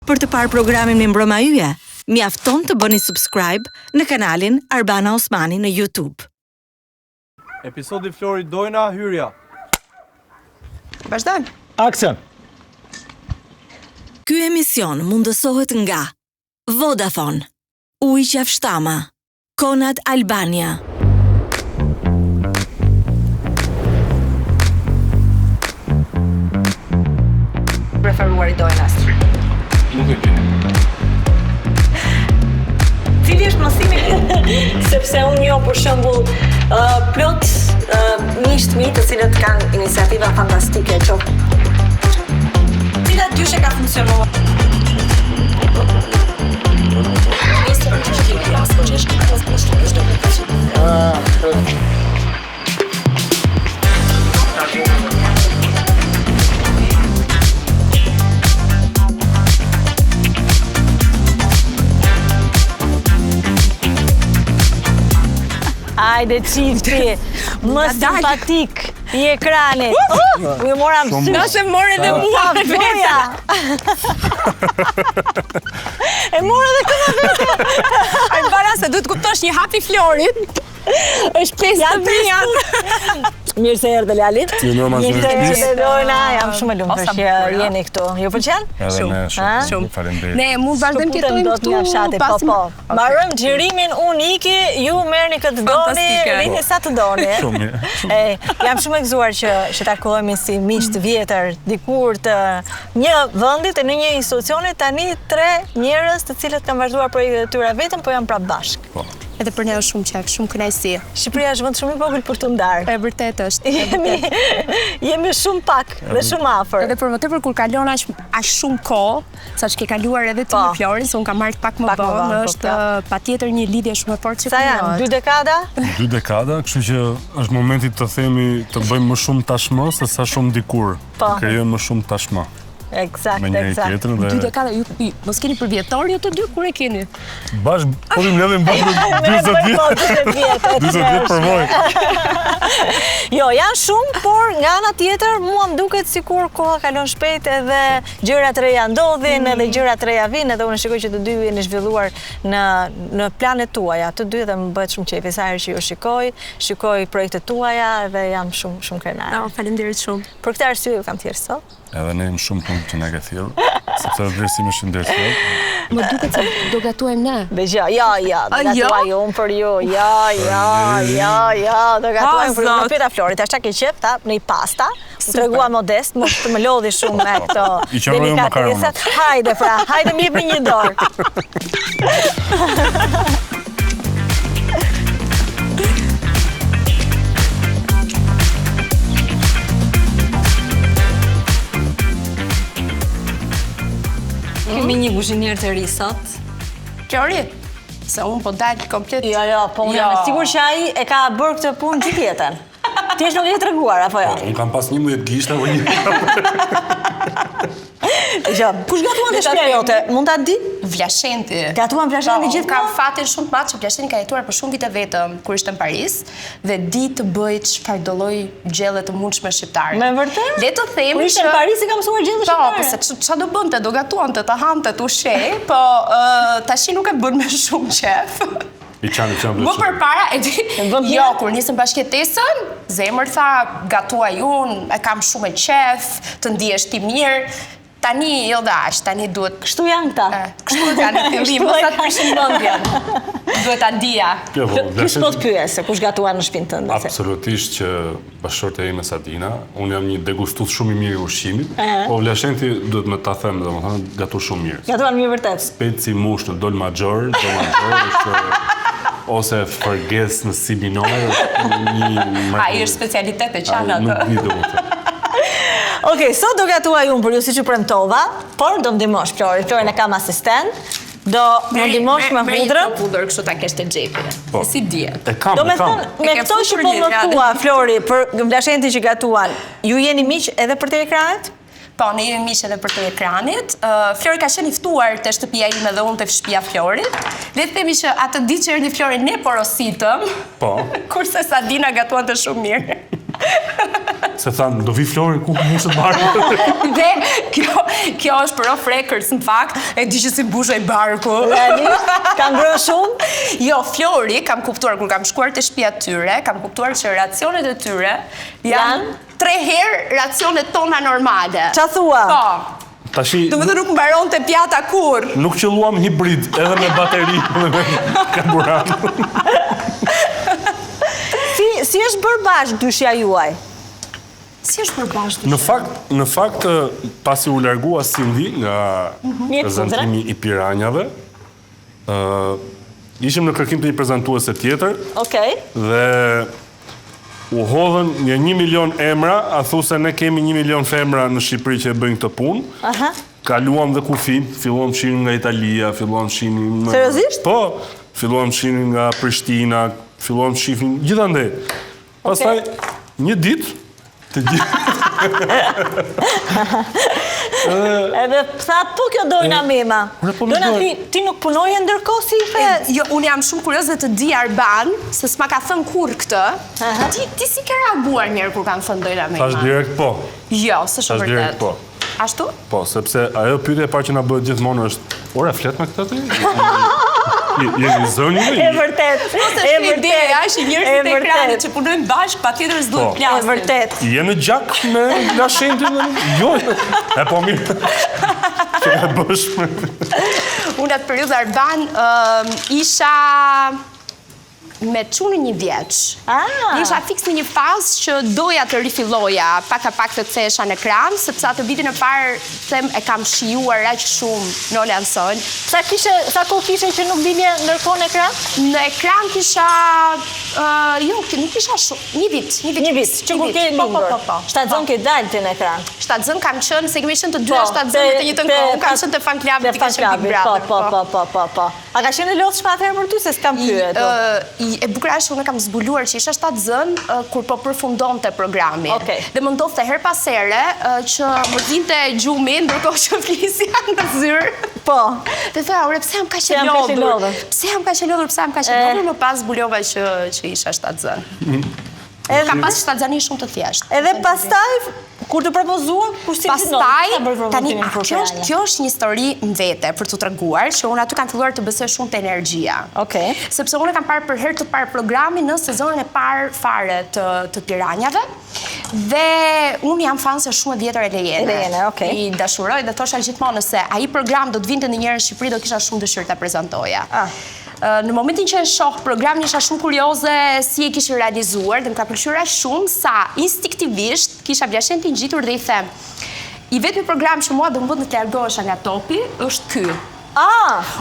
Për të parë programin me Mbroma Yje, mjafton të bëni subscribe në kanalin Arbana Osmani në YouTube. Episodi Flori Dojna, hyrja. Vazhdojmë. Aksion. Ky emision mundësohet nga Vodafone, Ujë Qafshtama, Konad Albania. Preferuar i Dojnas. Nuk e dini. Cili është mësimi? Sepse unë njoh për shembull plot miq të mi të cilët kanë iniciativa fantastike Cilat dyshe ka funksionuar? Hajde çifti, më simpatik i ekranit. Ju mora sy. Nëse more dhe mua Floja. E mora dhe këna vetë. Ai para se duhet kuptosh një hapi Florit. Është 5 Mirë se erdhe Lali. Mirë se erdhe Dojna, jam shumë e lumtur që jeni këtu. Ju pëlqen? Edhe ne shumë faleminderit. Ne mund vazhdojmë të jetojmë këtu. Po. Mbarojmë xhirimin, unë iki, ju merrni këtë doni, rini sa të doni. Shumë mirë. Jam shumë e gëzuar që takohemi si miq të vjetër dikur të një vendi të në një institucioni, tani 3 njerëz të cilët kanë vazhduar projektet e tyre vetëm, po janë prapë bashkë. Edhe për ne është shumë qejf, shumë kënaqësi. Shqipëria është vend shumë i vogël për të ndarë. E vërtet është. Jemi shumë pak dhe shumë afër. Edhe për më tepër kur kalon aq shumë kohë, saqë ke kaluar edhe ti me Florin, se unë kam marrë pak më vonë, është patjetër një lidhje shumë e fortë që sa janë 2 dekada? 2 dekada, kështu që është momenti të themi të bëjmë më shumë tashmë se sa shumë dikur. Krijojmë më shumë tashmë. Eksakt. Me njëri tjetrin dhe 2 dekada, ju mos keni për vjetor ju të dy, kur e keni? Bashkë, po i mbledhim bashkë 40 vjet. 40 vjet përvoj. Jo, janë shumë, por nga ana tjetër mua më duket sikur koha kalon shpejt edhe gjëra të reja ndodhin, edhe gjëra të reja vinë, edhe unë shikoj që të dy jeni zhvilluar në planet tuaja, të dy dhe më bëhet shumë qejf sa herë që ju shikoj projektet tuaja dhe jam shumë krenar. Faleminderit shumë. Për këtë arsye ju kam thirrë sot. Edhe ne jemi shumë punë që na ke thirrë, sepse vlerësimi është ndërtuar. Më duket se do gatuajmë ne. Dëgjoj, do gatuaj unë për ju. Do gatuajmë për ju. Më pyeta Flori, tash ke qef ta në pasta. Më tregua modest, mos të më lodhi shumë me këto. I qërojmë makaronat. Hajde pra, hajde më jepni një dorë. Kemi një kuzhinier të ri sot. Flori, se unë po dal komplet. Jo, po unë jam sigur që ai e ka bërë këtë punë gjithë jetën. Ti është nuk e treguar apo jo? Unë kam pas 11 gishta apo një. Kush gatuan të shtëpia jote? Mund ta di? Vlashenti. Gatuan Vlashenti gjithmonë? Kam fatin shumë të madh që Vlashenti ka jetuar për shumë vite vetëm kur ishte në Paris dhe di të bëj çfarë do lloj gjelle të mundshme shqiptare. Me vërtet? Le të themi që në Paris e ka mësuar gjelle shqiptare. Po, se çfarë do bënte, do gatuante, ta hante, të ushqej, po tash nuk e bën me shumë qef. Më përpara e di, jo, kur nisëm bashkëtesën, zemër tha, gatuaj unë, e kam shumë e qef, të ndihesh ti mirë. Tani jo dash, tani duhet... Kështu janë këta? Kështu janë në fillim, mos ta të prishin mendjen. Duhet ta ndija. Kush po të pyes se kush gatuan në shtëpinë tënde? Absolutisht që bashkëshortja ime Sadina, unë jam një degustues shumë i mirë i ushqimit, po Vlashenti duhet më ta them, domethënë gatu shumë mirë. Gatuan mirë vërtet. Speci mush në dol major është ose fërges në si binore, ai është specialitet e qartë atë. Nuk di domethënë. Okej, sot do gatuaj unë për ju siç u premtova, por do më ndihmosh Flori. Florin e kam asistent. Do më ndihmosh me hudrën. Hudër kështu ta kesh te xhepi. Si dihet. Do me thënë, me këto që po më thua, Flori, për Vlashentin që gatuan, ju jeni miq edhe për telekranet? Po, ne jemi miq edhe për ekranit. Flori ka qenë i ftuar te shtëpia ime dhe unë te shtëpia Florit. Le të themi që atë ditë që erdhi Flori ne porositëm. Po. Kurse Sadina gatuante shumë mirë. Se thanë, do vi Flori, ku mund të barku? Dhe kjo është për off records, në fakt, e di që si mbushoj barku. Ka ngrënë shumë? Jo, Flori, kam kuptuar, kur kam shkuar të shtëpia tyre, kam kuptuar që racionet e tyre janë 3 herë racionet tona normale. Qa thua? Po. Tashi, Do më dhe nuk mbaron të pjata kur. nuk qëlluam hibrid, edhe me bateri dhe me karburant. Si është bërë bashkë dyshja juaj? Si është për bashkë? Në fakt, pasi u largua Cindy nga prezentimi i Piranjave, ishim në kërkim të një prezentuese tjetër, dhe u hodhën një 1 milion emra, a thu se ne kemi 1 milion femra në Shqipëri që e bëjnë këtë punë. Kaluam dhe kufi, filluam shinin nga Italia, filluam shinin... Seriozisht? Po, filluam shinin nga Prishtina, filluam shifin gjithandej. Pastaj, një ditë, të gjithë... Edhe tha, po kjo Dojna Mema. Dojna, ti nuk punoje ndërkohë si fe? Jo, unë jam shumë kurioze të di Arban, se s'ma ka thënë kur këtë. Ti si ke reaguar njerë kur kanë thënë Dojna Mema? Thash direkt po. Jo, s'është Thash direkt vërtet. po. Ashtu? Po, sepse ajo pyetje e parë që na bëhet gjithmonë është, ora flet me këtë ti? Jeni zëni? E vërtet. E vërtet. Është njerëzit e ekranit që punojnë bashkë, patjetër s'duhet plasë. E vërtet. Je në gjak me lashentin? Jo. E po mirë. Që e bësh me... Unë atë periudhë Arban isha me qunë 1 vjeç. Isha fiks në një fazë që doja të rifilloja, pak të thesha në ekran, sepse atë vitin e parë them e kam shijuar aq shumë në Olansol. Sa kohë kishe që nuk dilje ndërkohë në ekran? Në ekran kisha jo, nuk kisha shumë, një vit. Që kur ke lindur. Shtatzën ke dalë të në ekran. Shtatzën kam qënë, se kemi qënë të dyja shtatzën të një të kohë, kam qënë të fan klubit, të kishë Big Brother. Po. A ka qenë lodhshme atëherë për ty se s'kam pyet? E bukur është unë kam zbuluar që isha shtatzën kur po përfundonte programi. Dhe më ndodhte her pas here që më vinte gjumi ndërkohë që flisja në zyrë. Po. Dhe thoya, ore, pse jam kaq e lodhur? Pse jam kaq e lodhur? Më pas zbulova që isha shtatzën. Kam pas shtatzani shumë të thjeshtë. Edhe pastaj kur të propozuar, kur si pastaj, tani, kjo është një histori në vete për të treguar që unë aty kam filluar të besoj shumë te energjia. Sepse unë kam parë për herë të parë programin në sezonin e parë fare të Piranjave dhe unë jam fan se shumë e vjetër e Lejene. I dashuroj dhe thosha gjithmonë se ai program do të vinte ndonjëherë në Shqipëri, do kisha shumë dëshirë ta prezantoja. Në momentin që e shoh programin isha shumë kurioze si e kishte realizuar dhe më ka pëlqyer aq shumë sa instinktivisht kisha blashentin gjitur dhe i them i vetmi program që mua do më bën të largohesha nga topi është ky.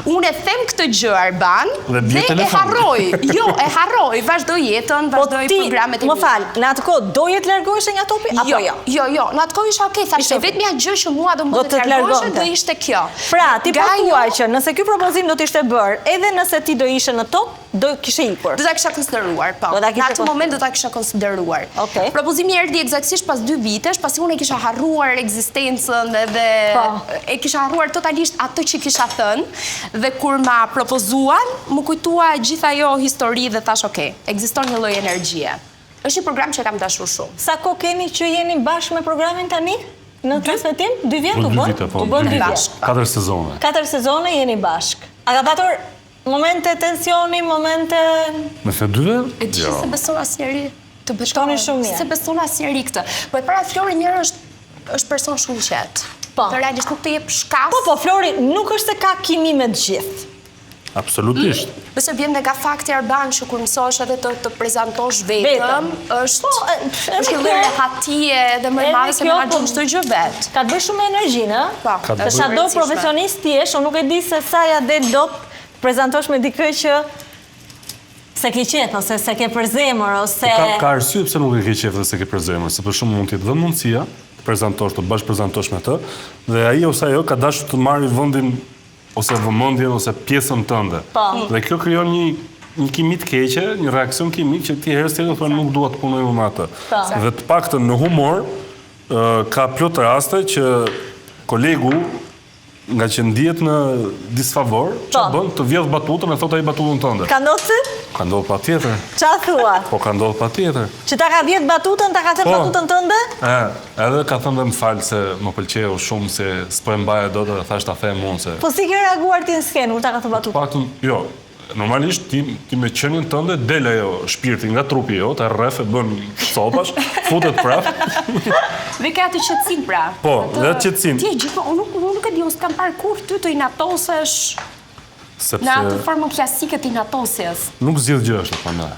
Unë e them këtë gjë Arban dhe e harroj. Jo, e harroj, vazhdoj jetën, vazhdoj programet e mi. Më fal, në atë kohë doje të largoheshe nga topi apo jo? Jo, në atë kohë isha okay, thashë vetmja gjë që mua do më bën të largohesha do ishte kjo. Pra, ti po thua që nëse ky propozim do të ishte bërë, edhe nëse ti do ishe në top, do kishe ikur. Do ta kisha konsideruar, po. Në atë moment do ta kisha konsideruar. Propozimi erdhi eksaktësisht pas 2 vitesh, pasi unë e kisha harruar ekzistencën edhe e kisha harruar totalisht atë që kisha thënë dhe kur ma propozuan, më kujtua gjitha ajo histori dhe thash, ekziston një lloj energjie. Është një program që kam dashur shumë. Sa kohë keni që jeni bashkë me programin tani? Në transmetim? 2 vjet u bën? U bën 2 vjet. 4 sezone. 4 sezone jeni bashkë. A ka patur momente tensioni, momente... Me se 2 vjet? E që se beson asnjëri të Shtoni shumë mirë. Se beson asnjëri këtë. Po e para Flori njërë është person shumë qetë. Të realisht nuk të jep shkas. Po, Flori nuk është se ka kimi me të gjithë. Absolutisht. Bëse vjen nga fakti Arban që kur mësosh edhe të prezantosh vetëm, është një lloj rehatie dhe më e madhe se menaxhon çdo gjë vet. Ka të bëjë shumë me energjinë, ëh? Po. Sa do profesionist ti jesh, unë nuk e di se sa ja del dop prezantosh me dikë që se ke qef ose se ke për zemër ose Ka arsye pse nuk e ke qef dhe se ke për zemër, se për shumë mund të jetë dhe mundësia të prezantosh, të bashkë prezantosh me të, dhe ai ose ajo ka dashur të marrë vendin ose vëmendjen ose pjesën tënde. Dhe kjo krijon një kimi të keqe, një reakcion kimik që ti herës tjetër thonë nuk dua të punoj më me atë. Dhe të paktën në humor ka plot raste që kolegu nga që ndihet në disfavor, çfarë bën? Të vjedh batutën e thot ai batutën tënde. Ka ndodhur? Ka ndodhur patjetër. Çfarë thua? Po ka ndodhur patjetër. Që ta ka vjedh batutën, ta ka thënë batutën tënde? Edhe ka thënë dhe më falë se më pëlqeu shumë se s'po e mbaja dot dhe thash ta them unë se. Po si ke reaguar ti në skenë kur ta ka thënë batutën? Paktën, jo. Normalisht ti me qenien tënde del ajo shpirti nga trupi jot, e rreth e bën copash, futet prap. Dhe ka atë qetësinë pra. Po, dhe atë qetësinë. Ti gjithmonë unë nuk e di, unë s'kam parë kur ty të inatosesh në atë formën klasike të inatosjes. Nuk zgjidh gjë është prandaj.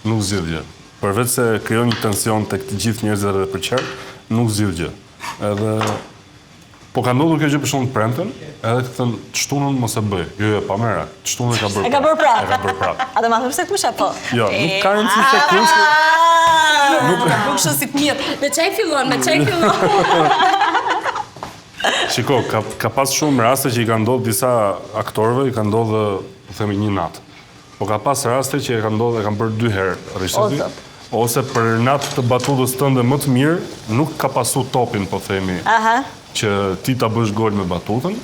Nuk zgjidh gjë. Përveç se krijon një tension tek të gjithë njerëzit edhe për çfarë, nuk zgjidh gjë. Edhe po ka ndodhur kjo gjë për shkak të premten, edhe të thënë çtunën mos e bëj. Jo, pa mëra. Çtunën e ka bërë. E ka bërë prap. E ka bërë prap. A do ma thëmë se kusha po? Jo, nuk ka rëndësi se kush. Nuk kështu si të mirë. Me çaj fillon. Shiko, ka pas shumë raste që i ka ndodhur disa aktorëve, i ka ndodhur, po themi, një natë. Po ka pas raste që e kanë bërë 2 herë rishati. Ose për natë të batutës tënde më të mirë, nuk ka pasu topin, po themi, që ti ta bësh gol me batutën,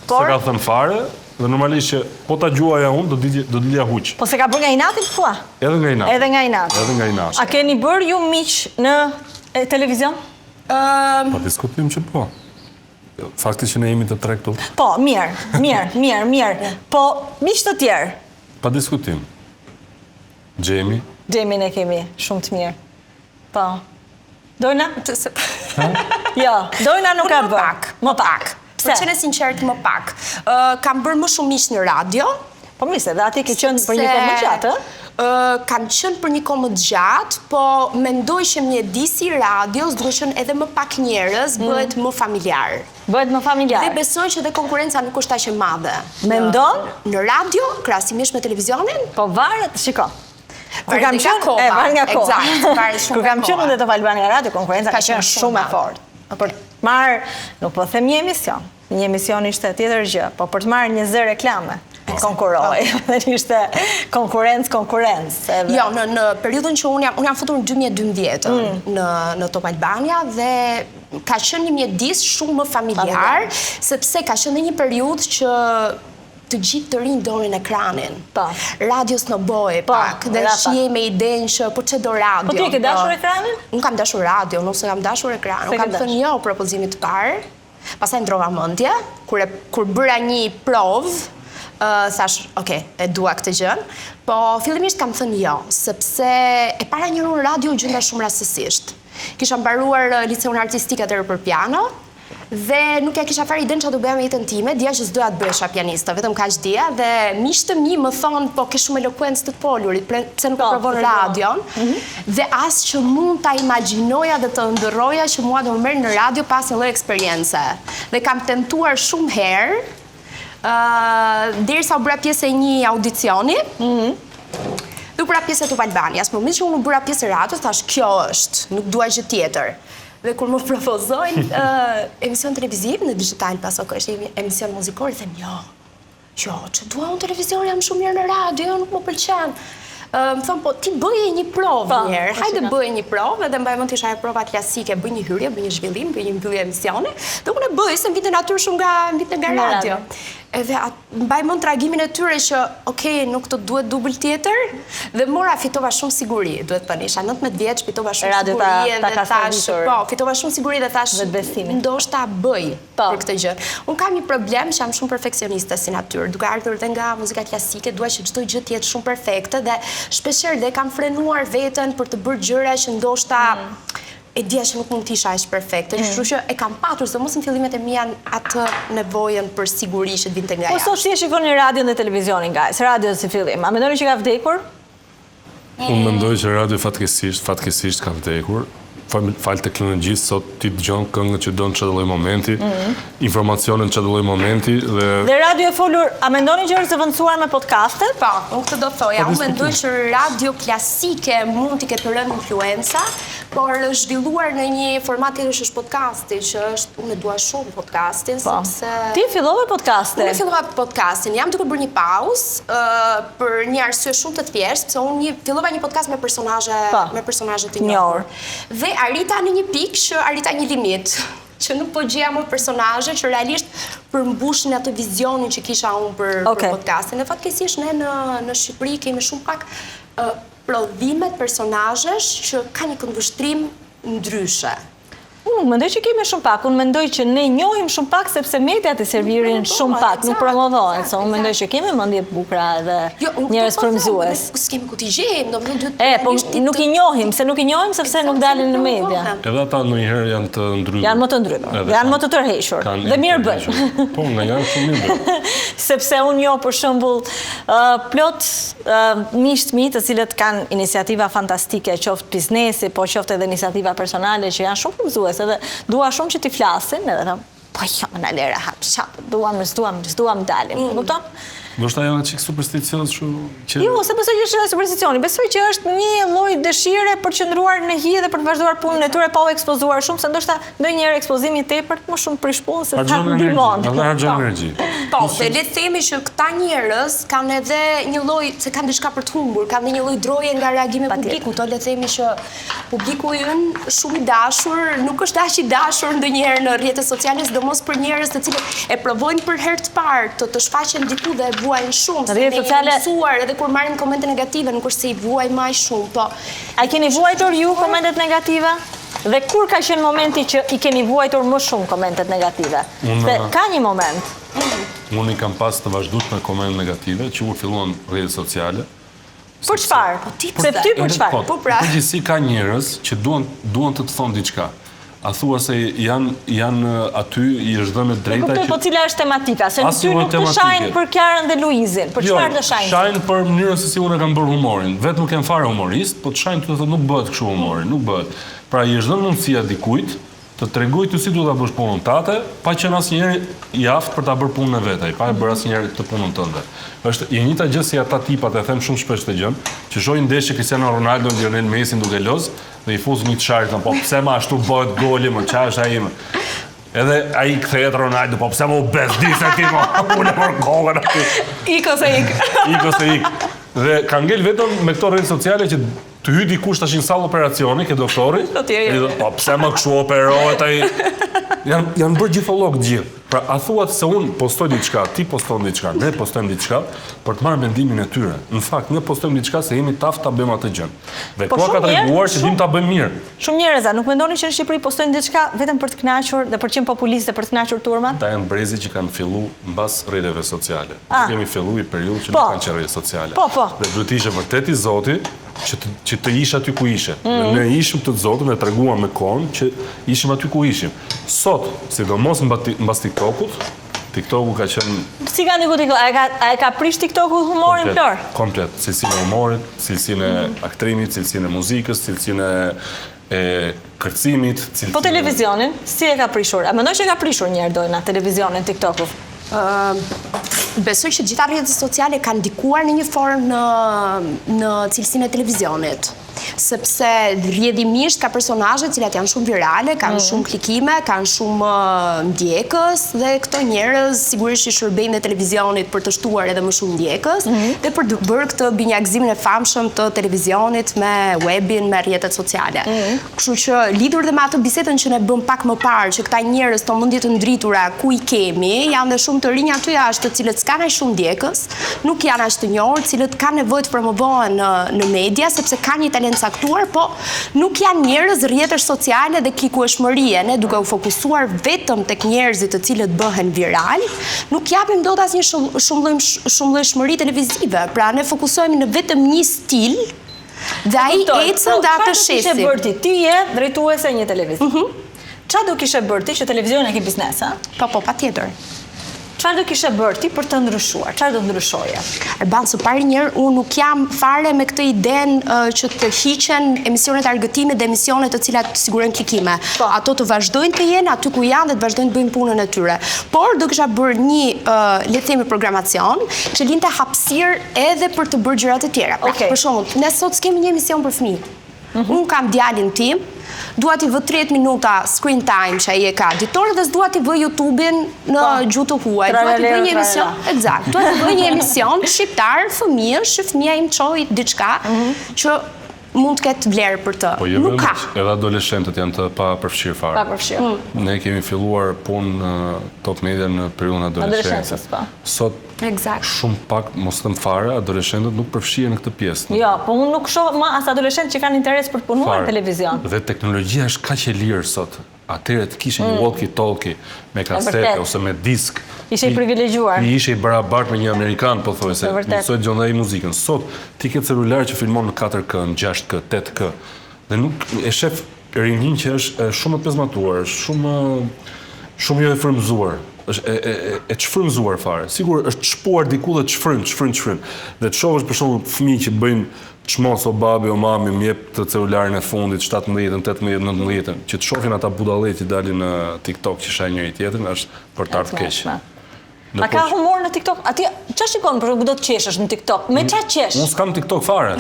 se ka thënë fare, dhe normalisht që po ta gjuaja unë, do t'lija huq. Po se ka bërë nga inati të thua? Edhe nga inati. Edhe nga inati. A keni bërë ju miq në televizion? Pa diskutim që po. Fakti që ne jemi të 3 këtu. Po, mirë. Po, miq të tjerë? Pa diskutim. Gjemi. Gjemin e kemi shumë të mirë. Po. Dojna? Jo, Dojna nuk ka bërë. Më pak. Për qene sinqert më pak. Kam bërë më shumë miq në radio. Po mirë se dhe ati ke qënë për një kohë më gjatë, Kam qënë për një kohë më gjatë, po mendoj që mjedisi radios duke qënë edhe më pak njerëz, bëhet më familjar. Bëhet më familjar. Dhe besoj që dhe konkurenca nuk është aq e madhe. Mendon? Në radio, krahasimisht me televizionin? Po varet, shiko. Kur kam nga koha. Kur kam qenë në Top Albania Radio, konkurenca ka qenë shumë e fortë. Për të marrë, nuk po them një emision ishte tjetër gjë, po për të marrë një zë reklame, konkuroj, dhe ishte konkurencë. Jo, në periudhën që unë jam futur në 2012 në Top Albania dhe ka qenë një mjedis shumë më familjar, sepse ka qenë një periudhë që të gjithë të rinj donin ekranin. Radios në bojë pak, dhe shije me idenë që po që do radio. Po ti e ke dashur ekranin? Unë kam dashur radio, nëse kam dashur ekranin. Unë kam thënë jo propozimit të parë, pastaj ndrova mendje, kur bëra një provë, thash, e dua këtë gjën, po fillimisht kam thënë jo, sepse e para njëru në radio gjenda shumë rastësisht. Kisha mbaruar liceun artistik atëherë për piano, dhe nuk ja kisha fare idenë që do bëja me jetën time, dija që s'doja të bëhesha pianiste, vetëm kaq dija, dhe miqtë mi më thonë, po ke shumë elokuencë të polurit, pse nuk e provon radion, dhe as që mund ta imagjinoja dhe të ndërroja që mua do më merr në radio pas një lloj eksperience. Dhe kam tentuar shumë herë, derisa u bëra pjesë e një audicioni, dhe u bëra pjesë e Top Albanias, por që unë u bëra pjesë e radios, thash kjo është, nuk dua gjë tjetër. Dhe kur më propozojnë emision televiziv në digital, paso kështë emision muzikor, them jo, që dua unë televizion, jam shumë mirë në radio, nuk më pëlqen. Më thonë, po ti bëje një provë njerë, hajde bëje një provë, dhe mbaj mund t'isha e prova klasike, bëj një hyrje, bëj një zhvillim, bëj një mbyllje emisioni, dhe unë e bëj, se m'vite natyrë shumë nga radio. Edhe mbaj mund tragimin e tyre që, nuk të duhet dubël tjetër, dhe mora fitova shumë siguri, duhet të isha 19 vjeç, fitova shumë siguri dhe thash, fitova shumë siguri dhe thash, ndoshta bëj për këtë gjë. Unë kam një problem që jam shumë perfekcioniste si natyrë, duke ardhur dhe nga muzika klasike, dua që çdo gjë të jetë shumë perfekte dhe shpeshherë dhe kam frenuar veten për të bërë gjëra që ndoshta e dija që nuk mund t'isha aq perfekte, kështu që e kam patur, se mos në fillimet e mia atë nevojën për siguri që vinte nga jashtë. Po sot si e shikoni radion dhe televizionin, guys? Radio si fillim, a mendoni që ka vdekur? Unë mendoj që radio fatkesisht ka vdekur. Falë teknologjisë, sot ti dëgjon këngët që do në çdo lloj momenti, informacionin çdo lloj momenti dhe radio e folur, a mendoni që është zëvendësuar me podcastet? Po, unë këtë do thoja, unë mendoj që radio klasike mund t'i ketë rënë influenca, por është zhvilluar në një format tjetër që është podcasti, që është unë e dua shumë podcastin, sepse ti fillove podcastin? Unë fillova podcastin, jam duke bërë një pauzë për një arsye shumë të thjeshtë, sepse unë fillova një podcast me personazhe të njohur. Dhe arrita në një pikë që arrita një limit, që nuk po gjeja më personazhe që realisht përmbushin atë vizionin që kisha unë për podcastin. Në fatkeqësisht ne në Shqipëri kemi shumë pak prodhimet personazhesh që ka një këndvështrim ndryshe. Unë nuk mendoj që kemi shumë pak, unë mendoj që ne njohim shumë pak sepse mediat e servirin shumë pak, nuk promovohen, so unë mendoj që kemi mendje të bukura dhe njerëz frymëzues. S'kemi ku t'i gjejmë, po nuk i njohim, se nuk i njohim sepse nuk dalin në media. Edhe ata ndonjëherë janë të ndryshëm. Janë më të ndryshëm, janë më të tërhequr. Dhe mirë bëjnë. Po, nga janë shumë mirë bëjnë. Sepse unë njoh për shembull plot miq të mi të cilët kanë iniciativa fantastike, qoftë biznesi, po qoftë edhe iniciativa personale që janë shumë frymëzuese. Edhe dua shumë që t'i flasin, edhe po jo, në lera hap, duam dalim, kupton? Do shta janë qikë supersticios që... Jo, se besoj që është supersticioni, besoj që është një lloj dëshire për të qëndruar në hi dhe për të vazhduar punën e tyre pa u ekspozuar shumë, se ndoshta ndonjëherë ekspozimi i tepërt më shumë prish punën se ta ndihmon. Harxhon energji. Po, se le të themi që këta njerëz kanë edhe një lloj, se kanë diçka për të humbur, kanë një lloj droje nga reagimi publiku, le të themi që publiku ynë shumë i dashur, nuk është aq i dashur ndonjëherë në rrjetet sociale, sidomos për njerëz të cilët e provojnë për herë të parë të shfaqen diku dhe vuajnë shumë, se ne jemi mësuar edhe kur marrim komente negative, nuk është se i vuaj më shumë, po. A keni vuajtur ju komentet negative? Dhe kur ka qenë momenti që i keni vuajtur më shumë komentet negative? Se ka një moment. Unë i kam pas të vazhdueshme komente negative, që kur filluan rrjetet sociale. Për çfarë? Se ty për çfarë? Po pra. Përgjithësi ka njerëz që duan të thonë diçka. A thua se janë aty i është dhënë drejta që... Po cila është tematika? Se në ty nuk të shajnë për Kiarën dhe Luizin. Për çfarë të shajnë? Shajnë për mënyrën se si unë e kam bërë humorin. Vetë nuk kem fare humorist, po të shajnë të thotë nuk bëhet kështu humori, nuk bëhet. Pra i është dhënë mundësia dikujt të tregoj ty si duhet ta bësh punën tate, pa qenë asnjëherë i aftë për ta bërë punën e vetaj, pa e bërë asnjëherë të punën tënde. Është e njëjta gjë si ata tipat, e them shumë shpesh të gjën, që shohin ndeshje Cristiano Ronaldo dhe Lionel Messi duke loz dhe i fuzin një çarit, po pse më ashtu bëhet goli, më çfarë është ai më. Edhe ai kthehet Ronaldo, po pse më u bezdisë ti më, unë për kokën aty. Iko se ik. Dhe ka ngel vetëm me këto rrjete sociale që të hy dikush tash në sallë operacioni, ke doktori, po pse më kështu operohet ai? Janë bërë gjithollok gjithë. Pra, a thuat se unë postoj diçka, ti poston diçka, ne postojmë diçka, për të marrë mendimin e tyre. Në fakt, ne postojmë diçka se jemi taftë ta bëjmë atë gjë. Dhe koha ka treguar që dim ta bëjmë mirë. Shumë njerëz, nuk mendoni që në Shqipëri postojnë diçka vetëm për të kënaqur dhe për të qenë populist dhe për të kënaqur turmat? Ta janë brezi që kanë filluar mbas rrjeteve sociale. Kemi filluar një periudhë që nuk kanë qenë rrjete sociale. Dhe duhet të ishte vërtet i Zoti që të ish aty ku ishe. Ne ishim të Zotin e treguam me kohën që ishim aty ku ishim. Sot, sidomos mbas TikTokut, TikToku ka qenë... Si ka ndiku TikTok? A e ka prish TikToku humorin Flor? Komplet. Cilësinë e humorit, cilësinë e aktrimit, cilësinë e muzikës, cilësinë e kërcimit. Po televizionin, si e ka prishur? A mendoj që e ka prishur njerë dojna televizionin TikToku? Besoj që gjitha rrjetet sociale kanë ndikuar në një formë në cilësinë e televizionit. Sepse rrjedhimisht ka personazhe të cilat janë shumë virale, kanë shumë klikime, kanë shumë ndjekës dhe këto njerëz sigurisht që shërbejnë në televizionit për të shtuar edhe më shumë ndjekës dhe për të bërë këtë binjakzimin e famshëm të televizionit me webin, me rrjetet sociale. Kështu që lidhur dhe me atë bisedën që ne bëm pak më parë që këta njerëz të mendje të ndritura ku i kemi, janë dhe shumë të rinj aty jashtë, të cilët s'kan aq shumë ndjekës, nuk janë aq të njohur, të cilët kanë nevojë të promovohen në media sepse kanë një talent caktuar, po nuk janë njerëz rrjetesh sociale dhe kikueshmërie, ne duke u fokusuar vetëm tek njerëzit të cilët bëhen viral, nuk japim dot asnjë shumëllojshmëri televizive. Pra ne fokusohemi në vetëm një stil dhe ai ecën dhe atë shesim. Ti je drejtuese një televizion. Çfarë do kishe bërë ti që televizioni e ke biznes, a? Po, patjetër. Çfarë do kishe bërë ti për të ndryshuar? Çfarë do ndryshoje? Së pari njerë, unë nuk jam fare me këtë idenë që të hiqen emisionet argëtime dhe emisionet të cilat të sigurojnë klikime. Ato të vazhdojnë të jenë aty ku janë dhe të vazhdojnë të bëjnë punën e tyre. Por do kisha bërë një, le të themi, programacion që linte hapësirë edhe për të bërë gjërat e tjera. Për shembull, ne sot s'kemi një emision për fëmijë. Unë kam djalin tim, dua t'i vë 30 minuta screen time që ai e ka editor dhe s'dua t'i vë YouTube-in në gjuhë të huaj. Dua t'i vë një emision, eksakt. Dua t'i vë një emision shqiptar, fëmijësh, që fëmia im çoj diçka që mund të ketë vlerë për të. Nuk ka. Edhe adoleshentët janë të pa përfshirë fare. Pa përfshirë. Ne kemi filluar punë në top media në periudhën adoleshencës. Sot shumë pak, mos them fare, adoleshentët nuk përfshihen në këtë pjesë. Jo, po unë nuk shoh më as adoleshentë që kanë interes për të punuar në televizion. Dhe teknologjia është kaq e lirë sot. Atëherë të kishe një walkie-talkie me kasete ose me disk. Ishe i privilegjuar. Ishe i barabart me një Amerikan, po thoj se mësoj gjondaj muzikën. Sot, ti ke celular që filmon në 4K, në 6K, 8K. Dhe nuk e shef rinin që është shumë e pezmatuar, shumë jo e frymzuar. është e çfrymzuar fare. Sigur është çpuar diku dhe çfryn. Dhe të shohësh për shembull fëmijë që bëjnë çmos o babi o mami më jep të celularin e fundit 17, 18, 19, që të shohin ata budallëqi dalin në TikTok që shajnë njëri tjetrin, është për të ardhur keq. A ka humor në TikTok? Atje çfarë shikon për do të qeshësh në TikTok? Me çfarë qesh? Unë s'kam TikTok fare.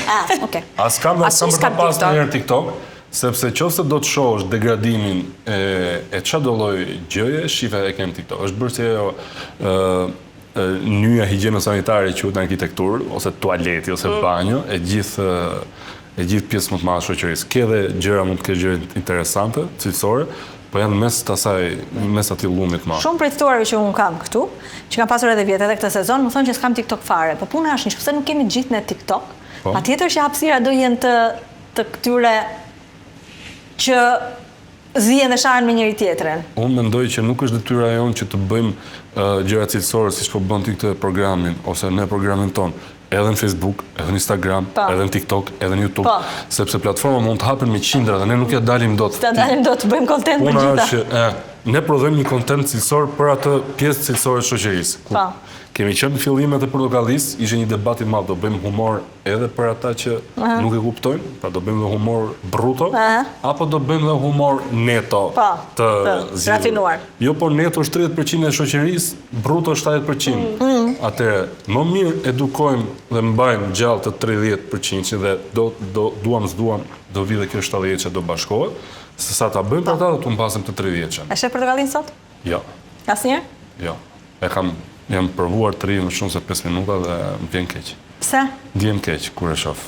Okay. As kam për të pasur ndonjëherë TikTok. Sepse qofse do të shohësh degradimin e çfarë do lloj gjëje, shife e kem TikTok. Është bërë si ajo nyja higjieno-sanitare që quhet në arkitekturë, ose tualeti, ose banjo, e gjithë pjesë më të madhe shoqërisë. Ke dhe gjëra mund të kesh gjëra interesante, cilësore, po janë mes atij llumit të madh. Shumë prej ftuarëve që un kam këtu, që kanë pasur edhe vjet edhe këtë sezon, më thonë që s'kam TikTok fare. Po puna është nëse nuk kemi gjithë në TikTok, patjetër që hapësira do jenë të këtyre që zihen dhe shahen me njëri tjetrin. Unë mendoj që nuk është detyra jonë që të bëjmë gjëra cilësore siç po bën ti këtë programin ose në programin ton, edhe në Facebook, edhe në Instagram, edhe në TikTok, edhe në YouTube, sepse platforma mund të hapen me qindra dhe ne nuk ja dalim dot. Ta dalim dot të bëjmë kontent për gjitha. Ne prodhojmë një kontent cilësor për atë pjesë cilësore të shoqërisë. Kemi qenë në fillimet e Portokallisë, ishte një debat i madh, do bëjmë humor edhe për ata që nuk e kuptojnë, pra do bëjmë dhe humor bruto, apo do bëjmë dhe humor neto të rafinuar. Jo, por neto është 30% e shoqërisë, bruto është 70%. Atëherë, më mirë edukojmë dhe mbajmë gjallë të 30% dhe duam s'duam, do vi dhe kjo 70 që do bashkohet, se sa ta bëjmë për ata do të mbasim të 30. A shef Portokallinë sot? Jo. Asnjëherë? Jo. Jam provuar të rri më shumë se 5 minuta dhe më vjen keq. Pse? Ndjem keq kur e shoh.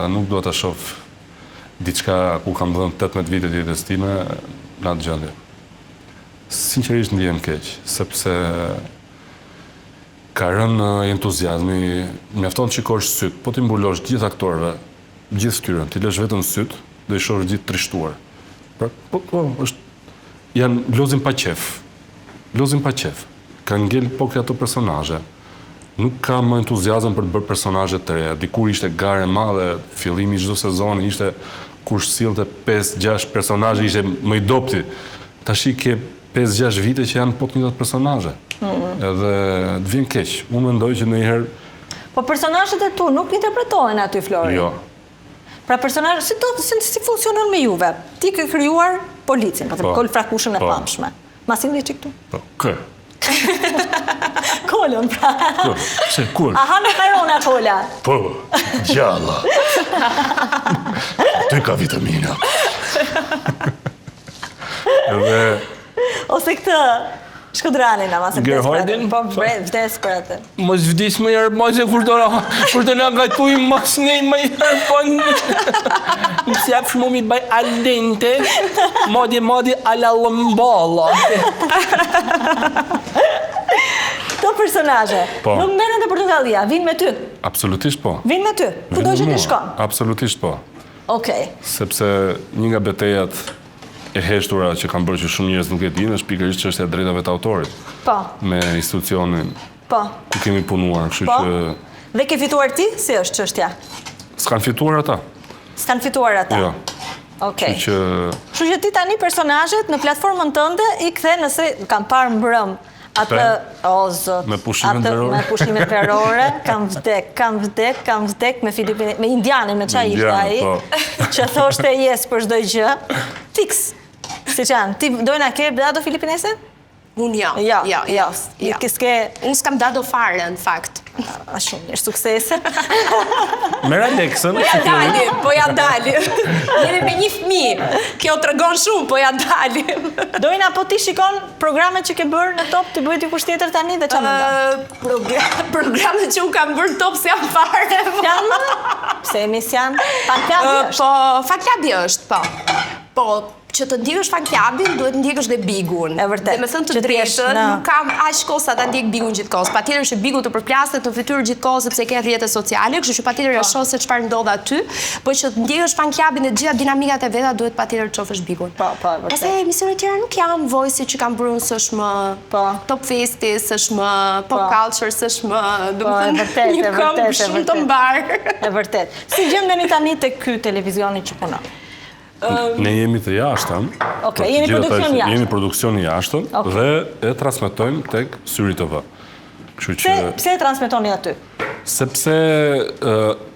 Nuk dua ta shoh diçka ku kam dhënë 18 vite të jetës time në atë gjendje. Sinqerisht ndjem keq, sepse ka rënë entuziazmi, mjafton të shikosh syt, po ti mbulosh gjithë aktorëve, gjithë fytyrën, ti lësh vetëm syt dhe i shohësh gjithë trishtuar. Po është janë lozin pa qef. Ka ngel po këto personazhe. Nuk ka më entuziazëm për të bërë personazhe të reja. Dikur ishte garë e madhe, fillimi i çdo sezoni ishte kur sillte 5-6 personazhe ishte më i dopti. Tash ke 5-6 vite që janë po të njëjtat personazhe. Edhe të vjen keq. Unë mendoj që ndonjëherë po personazhet e tu nuk interpretohen aty Flori. Jo. Pra personazhet si funksionon me juve? Ti ke krijuar policin, po të kol frakushën e pamshme. Ma silli çik këtu? Po, kë. Kolën, pra. Pse, kul? Aha, me karona kola. Po, gjalla. Ty ka vitamina. Edhe... Ose këtë shkodranin, ama se vdes për atë. Po, vdes për atë. Mos vdes më herë, mos e kur të na gatuj mos ne më herë, po më sjap shumë mi bëj al dente, modi alla lëmballa. Këto personazhe, nuk merren te Portokallia, vinë me ty. Absolutisht po. Vinë me ty, kudo që ti shkon. Absolutisht po. Okej. Sepse një nga betejat e heshtura që kanë bërë që shumë njerëz nuk e dinë është pikërisht çështja e drejtave të autorit. Po. Me institucionin. Po. Ku kemi punuar, kështu që... Dhe ke fituar ti? Si është çështja? S'kan fituar ata. S'kan fituar ata? Jo. Okej. Kështu që ti tani personazhet në platformën tënde i kthe nëse kam parë mbrëm atë, o zot, me pushimet terrore, kam vdek me Filipin, me indianin, me çaj ishte ai, që thoshte yes për çdo gjë. Fix. Si çan, ti dojna ke dado filipinese? Unë jo. Unë s'kam dado fare, në fakt. A shumë mirë, suksese. Merë Alexën. Po ja dalim. Jemi me një fëmijë. Kjo tregon shumë, po ja dalim. Dojna, po ti shikon programet që ke bërë në top, ti bëhet dikush tjetër tani dhe çfarë mendon? Programet që unë kam bërë në top s'jam fare. pse emision fanklabi është. Po, fanklabi është, po. Po, që të ndjekësh fanklabin, duhet ndjekësh dhe Bigun. E vërtet. Dhe me thënë të drejtën, nuk kam aq kohë sa ta ndjek Bigun gjithkohës. Patjetër që Bigu të përplaset në fytyrë gjithkohës sepse ke rrjetet sociale, kështu që patjetër ja shoh se çfarë ndodh aty, po që të ndjekësh fanklabin dhe të gjitha dinamikat e veta duhet patjetër të shohësh Bigun. Po, vërtet. Pastaj emisionet tjera nuk janë, Voice që kanë bërë s'është më, Top Festi s'është më, Pop Culture s'është më, vërtet, një këmbë shumë të mbar. E vërtet. Si gjendeni tani tek ky televizioni që punon? Ne jemi të jashtëm. Okej, jemi produksion jashtëm. Jemi produksion jashtëm dhe e transmetojmë tek Syri TV. Kështu që Pse e transmetoni aty? Sepse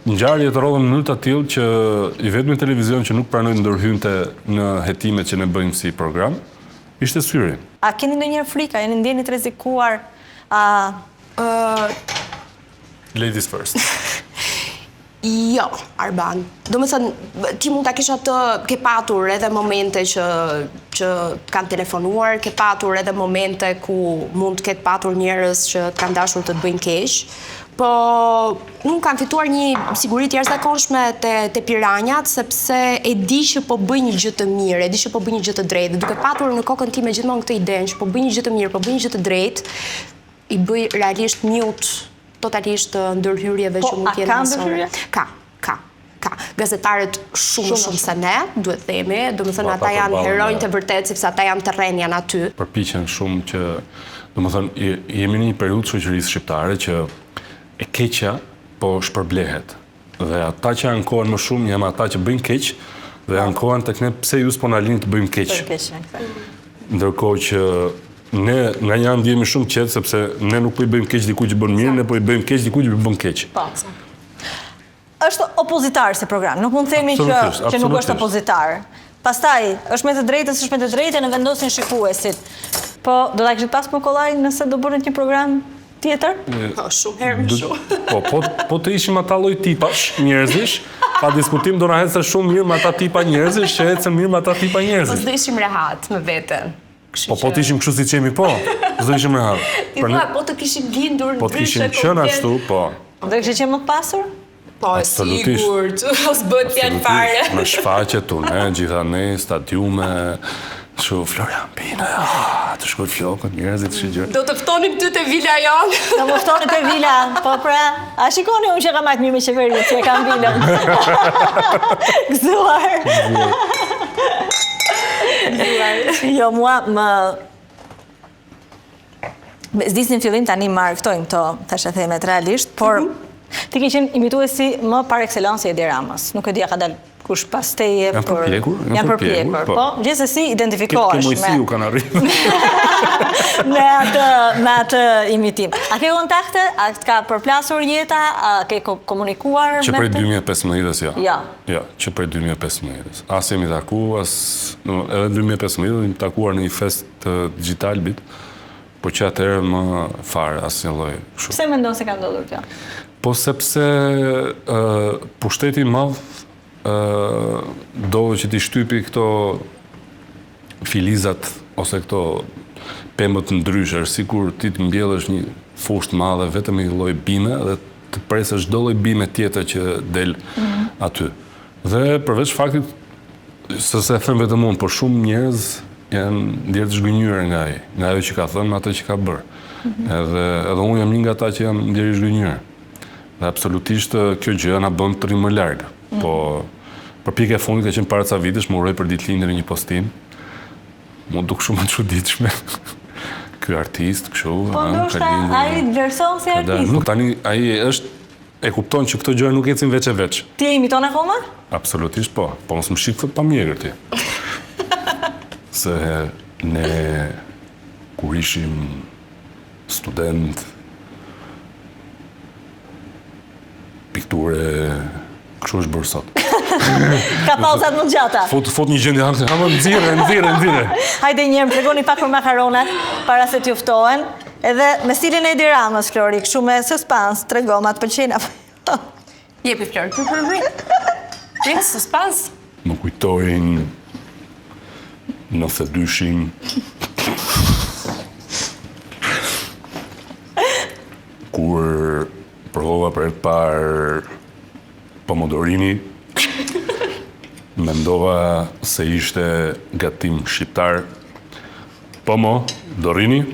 ngjarjet rrodhen në mënyrë të tillë që i vetmi televizion që nuk pranoi ndërhynte në hetimet që ne bëjmë si program ishte Syri. A keni ndonjëherë frikë? Jeni ndjeni të rrezikuar? Ladies first. Jo, Arban. Do me thënë, ti mund ta kesh atë, ke patur edhe momente që kanë telefonuar, ke patur edhe momente ku mund të ketë patur njerëz që të kanë dashur të të bëjnë keq, po nuk kanë fituar një siguri të jashtëzakonshme te piranjat, sepse e di që po bëj një gjë të mirë, e di që po bëj një gjë të drejtë, dhe duke patur në kokën time gjithmonë këtë idenë që po bëj një gjë të mirë, po bëj një gjë të drejtë, i bëj realisht mute totalisht ndërhyrjeve që mund t'jenë mësore. Ka. Gazetarët shumë se ne, duhet themi, do më thënë ata janë heronjë të vërtet, sepse ata janë terren, janë aty. Përpiqen shumë që, do më thënë, jemi një periudhë shoqërisë shqiptare që e keqja po shpërblehet. Dhe ata që ankohen më shumë janë ata që bëjnë keq dhe ankohen tek ne pse ju s'po na lini të bëjmë keq. Ndërkohë që ne nga një anë ndjehemi shumë qetë sepse ne nuk po i bëjmë keq dikujt që bën mirë, ne po i bëjmë keq dikujt që bën keq. Është opozitar se program, nuk mund të themi që nuk është opozitar. Pastaj, është me të drejtës, është me të drejtën e vendosin shikuesit. Po, do ta kishit pas për kollaj nëse do bërit një program tjetër? Po, shumë herë më shumë. Po të ishim ata lloj tipash njerëzish, pa diskutim do na ecë shumë mirë me ata tipa njerëzish, që ecën mirë me ata tipa njerëzish. Po do ishim rehat me veten. Po të ishim kështu si qemi, po, s'do ishim rehat. Po të kishim lindur Po të kishim qenë ashtu, po. Do kishit qenë më të pasur? Po, sigurt, ose bëhet fjalë fare. Me shfaqje tune, gjitha ne, stadiume, shu Florian Pina, të shkoj flokët, njerëzit shigjër. Do të ftonim ty te vila jonë. Do më ftoni te vila, po pra, a shikoni unë që kam marrë mirë me qeverinë, që e kam vilën. Gëzuar. Jo, mua më... S'disnin fillim tani marktojmë këto, tash e themet realisht, por ti ke qenë imituesi më par excellence e Edi Ramës. Nuk e di a ka dalë kush pas teje, por... Janë përpjekur, po. Gjithsesi identifikohesh me... Ke Mojsiu kanë arritur. Me atë imitim. A ke kontakte? A ka përplasur jeta? A ke komunikuar me të? Që prej 2015-ës, ja. Ja, që prej 2015-ës. As jemi taku, edhe 2015 jemi takuar në një fest digital bit, po që atëherë më farë asnjë lloj kështu. Pse mendon se ka ndodhur kjo? Po sepse pushteti i madh do që t'i shtypi këto filizat ose këto pemët ndryshe, sikur ti të mbjellësh një fushë të madhe vetëm një lloj bime dhe të presësh çdo lloj bime tjetër që del aty. Dhe përveç faktit se them vetëm unë, por shumë njerëz janë ndjerë të zhgënjur nga ajo që ka thënë, ato që ka bërë. Edhe unë jam një nga ata që jam ndjerë i zhgënjur. Dhe absolutisht kjo gjë na bën të rrim më larg. Po përpjekja e fundit ka qenë para ca vitesh, më uroj për ditëlindjen një postim. Mu duk shumë të çuditshme. Ky artist, kështu, po ndoshta ai vlerëson si artist. Nuk tani ai është e kupton që këto gjëra nuk ecin veç e veç. Ti e imiton akoma? Absolutisht po. Po mos më shik thot pa mjegër ti. Se ne kur ishim student pikture kështu është bërë sot. Ka pauzat më gjata. Fot një gjendje hanë, hamë nxirre. Hajde një herë, tregoni pak për makaronat para se t'ju ftohen. Edhe me stilin e Edi Ramës, Flori, kështu me suspans, tregom atë pëlqen apo. Jepi Flori. Prit suspans. Më kujtojnë 92-shin. Kur provova për e parë Pomodorini mendova se ishte gatim shqiptar. Pomodorini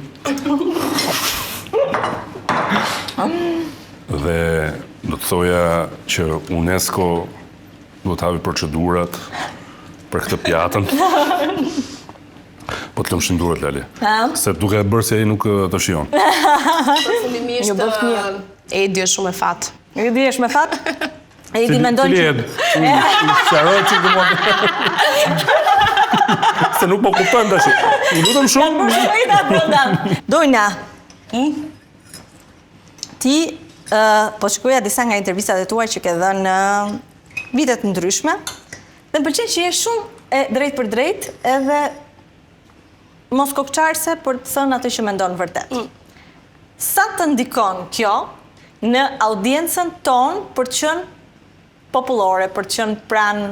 dhe do të thoja që UNESCO do të havi procedurat për këtë pjatën. Po të lëmë shëndurat, Lali. Se duke e bërë se e nuk të shion. Përfundimisht, Edi është shumë e fat. Edi është me fat? Edi mendon që... Qaroj që të mund... Se nuk po kuptojmë të shi. I lutëm shumë... Dojna, ti po shikoja disa nga intervistat e tuaj që ke dhënë në vitet ndryshme, dhe më pëlqen që je shumë e drejt për drejt edhe mos kokçarse për të thënë atë që mendon vërtet. Sa të ndikon kjo në audiencën tonë për të qenë popullore, për të qenë pranë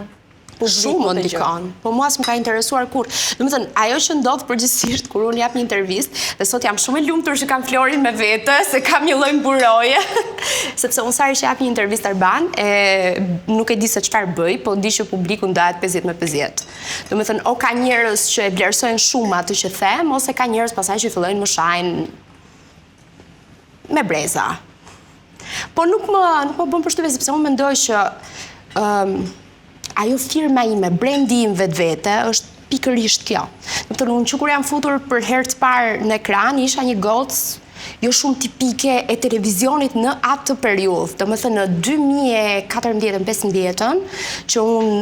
publikut? Shumë ndikon, po mua s'm ka interesuar kur. Domethënë, ajo që ndodh përgjithsisht kur unë jap një intervistë, dhe sot jam shumë e lumtur që kam Florin me vete, se kam një lloj mburoje, sepse unë sari që jap një intervistë Arban, nuk e di se çfarë bëj, po di që publiku ndahet 50-50. Domethënë, o ka njerëz që e vlerësojnë shumë atë që them, ose ka njerëz pasaj që fillojnë më shajnë me breza. Po nuk më bën përshtypje, sepse unë mendoj që ajo firma ime, brendi im vetvete, është pikërisht kjo. Unë që kur jam futur për herë të parë në ekran, isha një gocë jo shumë tipike e televizionit në atë periudhë. Domethënë në 2014-15, që unë